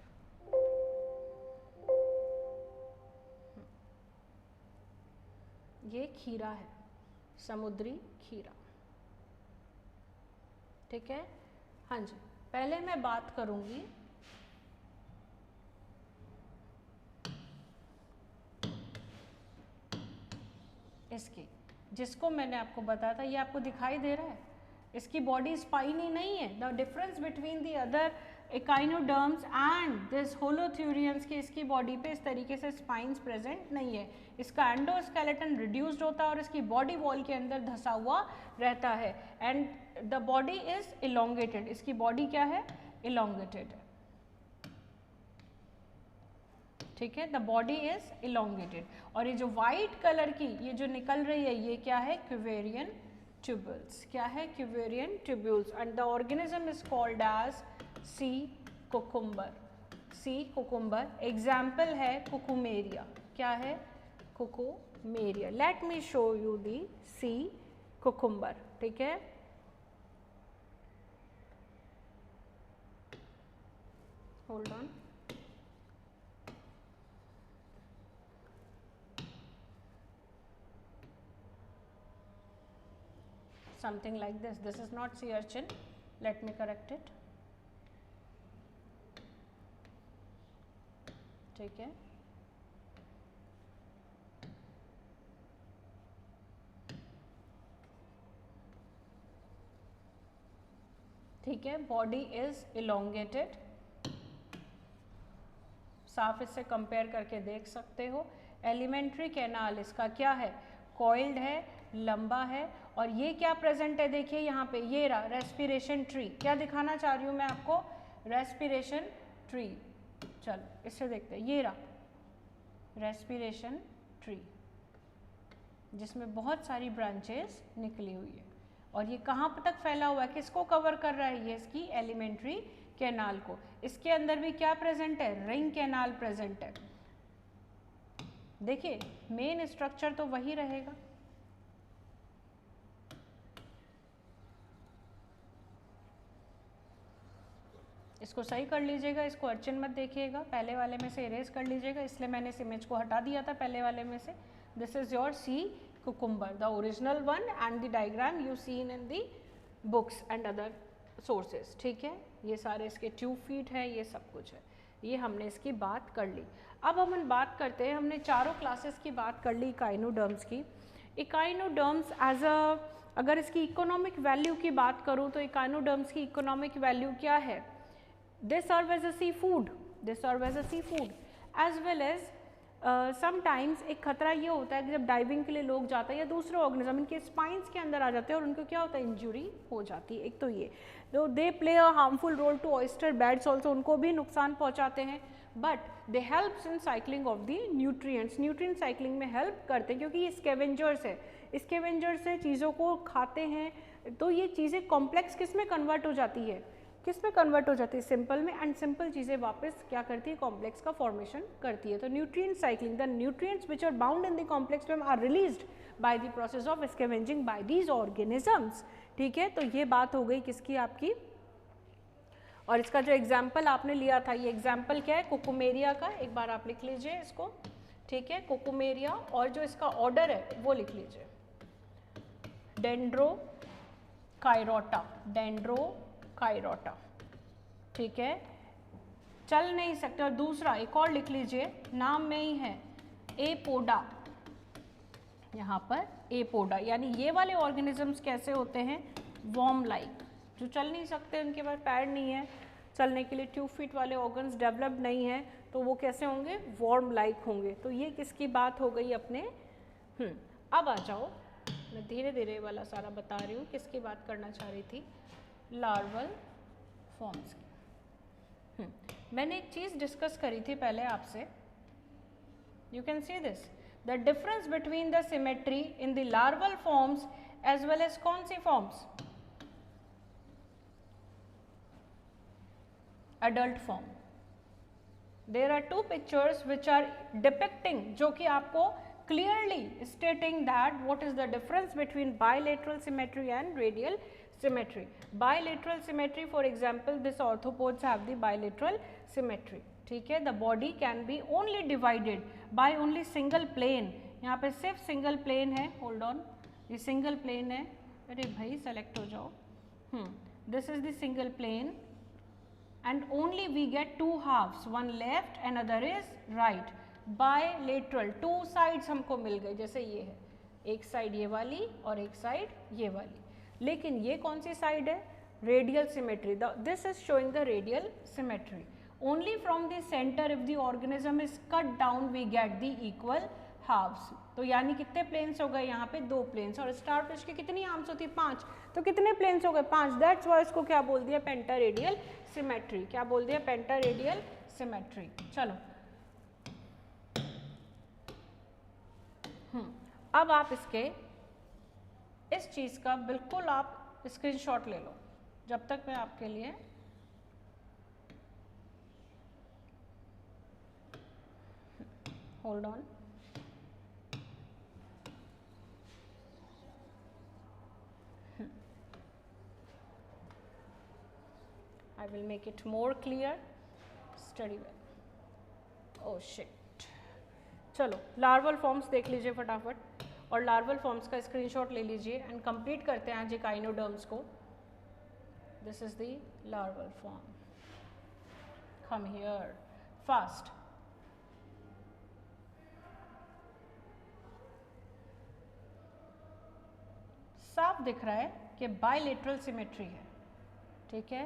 ये खीरा है, समुद्री खीरा। ठीक है, हाँ जी। पहले मैं बात करूंगी इसकी, जिसको मैंने आपको बताया था, ये आपको दिखाई दे रहा है, इसकी बॉडी स्पाइनी नहीं है। The difference between the other echinoderms and this holothurians की इसकी बॉडी पे इस तरीके से स्पाइन्स प्रेजेंट नहीं है। इसका एंडोस्केलेटन रिड्यूस्ड होता है और इसकी बॉडी वॉल के अंदर धंसा हुआ रहता है। And the body is elongated, इसकी बॉडी क्या है, इलोंगेटेड है। ठीक है, द बॉडी इज इलोंगेटेड। और ये जो वाइट कलर की ये जो निकल रही है ये क्या है, क्यूवेरियन ट्यूब्यूल्स। क्या है, Cuvierian tubules. And the organism is called as sea cucumber. Sea cucumber example है कुकुमेरिया। क्या है, Cucumaria. Let me show you the sea cucumber. ठीक है, hold on. Something like this. This is not sea urchin. Let me correct it. ठीक है, ठीक है, body is elongated. साफ इससे कंपेयर करके देख सकते हो। एलिमेंट्री कैनाल इसका क्या है, कॉइल्ड है, लंबा है। और ये क्या प्रेजेंट है, देखिए यहाँ पे ये रहा रेस्पिरेशन ट्री। क्या दिखाना चाह रही हूँ मैं आपको, रेस्पिरेशन ट्री। चलो इससे देखते हैं, ये रहा रेस्पिरेशन ट्री जिसमें बहुत सारी ब्रांचेस निकली हुई है। और ये कहाँ तक फैला हुआ है, किसको कवर कर रहा है, ये इसकी एलिमेंट्री कैनाल को। इसके अंदर भी क्या प्रेजेंट है, रिंग कैनाल प्रेजेंट है। देखिए मेन स्ट्रक्चर तो वही रहेगा। इसको सही कर लीजिएगा, इसको अर्चिन मत देखिएगा, पहले वाले में से इरेज कर लीजिएगा, इसलिए मैंने इस इमेज को हटा दिया था पहले वाले में से। This is your sea cucumber, the original one and the diagram you seen in the books and other sources. ठीक है, ये सारे इसके ट्यूब फीट है, ये सब कुछ है। ये हमने इसकी बात कर ली। अब हम बात करते हैं, हमने चारों क्लासेस की बात कर ली इकाइनोडर्म्स की। इकाइनोडर्म्स एज अ, अगर इसकी इकोनॉमिक वैल्यू की बात करूँ तो इकाइनोडर्म्स की इकोनॉमिक वैल्यू क्या है, they serve as a seafood, they serve as a seafood as well as sometimes एक खतरा ये होता है कि जब डाइविंग के लिए लोग जाते हैं या दूसरे ऑर्गेनिज्म इनके स्पाइंस के अंदर आ जाते हैं और उनको क्या होता है, इंजरी हो जाती है। एक तो ये they play a harmful role to oyster beds also, उनको भी नुकसान पहुंचाते हैं। But they helps in cycling of the nutrients, nutrient cycling में हेल्प करते हैं क्योंकि ये स्कैवेंजर्स है, स्कैवेंजर्स से चीज़ों को खाते हैं। तो ये चीज़ें कॉम्प्लेक्स किस में कन्वर्ट हो जाती है, किस में कन्वर्ट हो जाती है, सिंपल में। एंड सिंपल चीज़ें वापस क्या करती है, कॉम्प्लेक्स का फॉर्मेशन करती है। तो nutrient cycling, the nutrients which are bound in the complex form are released by the process of scavenging by these organisms. ठीक है, तो ये बात हो गई किसकी, आपकी। और इसका जो एग्जाम्पल आपने लिया था, ये एग्जाम्पल क्या है, कुकुमेरिया का। एक बार आप लिख लीजिए इसको। ठीक है, कुकुमेरिया, और जो इसका ऑर्डर है वो लिख लीजिए, डेंड्रोकाइरोटा, डेंड्रोकाइरोटा। ठीक है, चल नहीं सकते। और दूसरा एक और लिख लीजिए, नाम में ही है, एपोडा। यहाँ पर एपोडा, यानी ये वाले ऑर्गेनिजम्स कैसे होते हैं, वॉर्म लाइक, जो चल नहीं सकते, उनके पास पैर नहीं है चलने के लिए, ट्यूब फीट वाले ऑर्गन्स डेवलप्ड नहीं है, तो वो कैसे होंगे, वॉर्म लाइक होंगे। तो ये किसकी बात हो गई अपने। अब आ जाओ, मैं धीरे धीरे वाला सारा बता रही हूँ, किसकी बात करना चाह रही थी, लार्वल फॉर्म्स की। मैंने एक चीज़ डिस्कस करी थी पहले आपसे, you can see this, the difference between the symmetry in the larval forms as well as कौन सी forms, adult form. There are two pictures which are depicting, जो कि आपको clearly stating that what is the difference between bilateral symmetry and radial symmetry. Bilateral symmetry, for example, this orthopods have the bilateral symmetry. ठीक है, the body can be only divided by only single plane. यहाँ पे सिर्फ single plane है, hold on, ये single plane है, अरे भाई सेलेक्ट हो जाओ, this is the single plane and only we get two halves, one left and other is right. Bilateral, two sides हमको मिल गए, जैसे ये है, एक साइड ये वाली और एक साइड ये वाली, लेकिन ये कौन सी साइड है? Radial symmetry. This is showing the radial symmetry. Only from the centre if the organism is cut down we get the equal halves. तो यानी कितने प्लेन्स हो गए यहाँ पे? 2 प्लेन्स. और स्टार फिश की कितनी आर्म्स होती है? 5. तो कितने प्लेन्स हो गए? 5. दैट्स वाई इसको क्या बोल दिया? पेंटारेडियल सिमेट्री. क्या बोल दिया? पेंटारेडियल सिमेट्री. चलो अब आप इसके इस चीज़ का बिल्कुल आप स्क्रीनशॉट ले लो जब तक मैं आपके लिए hold on. I will make it more clear. Study well. Oh shit. चलो लार्वल फॉर्म्स देख लीजिए फटाफट और लार्वल फॉर्म्स का स्क्रीनशॉट ले लीजिए एंड कंप्लीट करते हैं आज इकाइनोडर्म्स को. This is the larval form. Come here fast. साफ दिख रहा है कि बायलेटरल सिमेट्री है. ठीक है,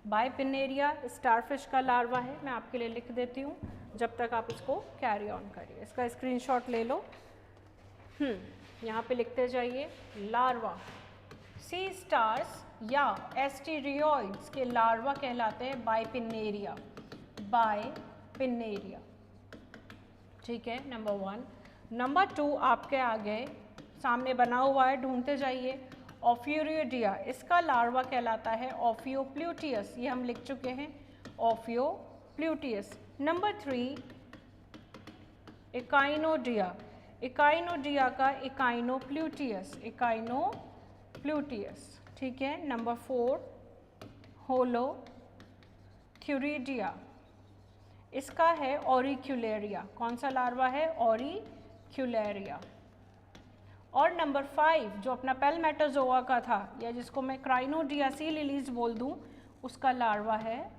बायपिनेरिया स्टारफिश का लार्वा है. मैं आपके लिए लिख देती हूँ जब तक आप इसको कैरी ऑन करिए. इसका स्क्रीनशॉट ले लो. यहाँ पे लिखते जाइए लार्वा. सी स्टार्स या एस्टीरियोइड्स के लार्वा कहलाते हैं बायपिनेरिया. बायपिनेरिया. ठीक है, नंबर 1. नंबर 2 आपके आगे सामने बना हुआ है, ढूंढते जाइए. ओफियोरिडिया, इसका लार्वा कहलाता है ओफियोप्ल्यूटियस. ये हम लिख चुके हैं, ओफियोप्ल्यूटियस. Number 3 Echinoidea. इकाइनोडिया का इकाइनोप्ल्यूटियस. इकाइनोप्ल्यूटियस. ठीक है. नंबर 4 होलोथ्यूरिडिया. इसका है ऑरिक्यूलेरिया. कौन सा लार्वा है? ऑरिक्यूलेरिया. और नंबर 5 जो अपना पेलमेटोजोआ का था या जिसको मैं क्राइनोडिया सी लिलीज बोल दूं, उसका लार्वा है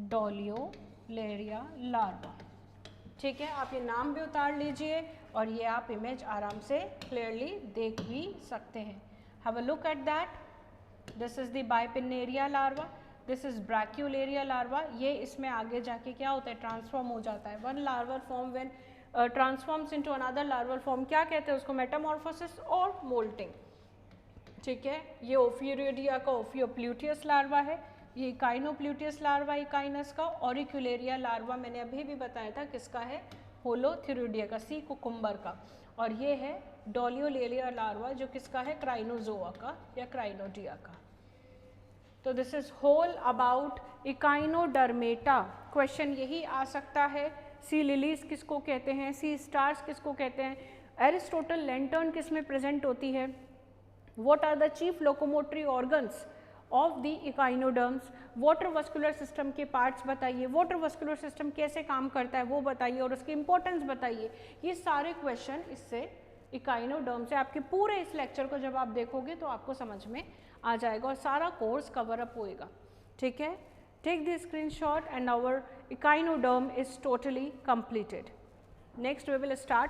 डोलियोलेरिया लार्वा. ठीक है, आप ये नाम भी उतार लीजिए और ये आप इमेज आराम से क्लियरली देख भी सकते हैं. Have a look at that. This is the bipinnaria larva. This is brachiolaria larva. ये इसमें आगे जाके क्या होता है? ट्रांसफॉर्म हो जाता है. One larval form when transforms into another larval form. क्या कहते हैं उसको? मेटामॉर्फोसिस और मोल्टिंग. ठीक है, ये ओफियोरिडिया का ओफियोप्ल्यूटियस लार्वा है. ये इकाइनोप्ल्यूटियस लार्वा इकाइनस का. ऑरिक्यूलेरिया लार्वा मैंने अभी भी बताया था किसका है? होलोथ्यूरिडिया का, सी कुकुम्बर का. और ये है डोलियोलेरिया लार्वा जो किसका है? क्राइनोजोआ का या क्राइनोडिया का. तो this is whole about echinodermata. Question यही आ सकता है. सी लिलीज किसको कहते हैं? सी स्टार्स किसको कहते हैं? एरिस्टोटल लैंटर्न किस में प्रेजेंट होती है? What are the chief locomotory organs of the echinoderms? Water vascular system के पार्ट्स बताइए. वाटर वस्कुलर सिस्टम कैसे काम करता है वो बताइए और उसकी इंपॉर्टेंस बताइए. ये सारे क्वेश्चन इससे इकाइनोडर्म से आपके पूरे इस लेक्चर को जब आप देखोगे तो आपको समझ में आ जाएगा और सारा कोर्स कवर अप होएगा. ठीक है, take the screenshot and our echinoderm is totally completed. Next we will start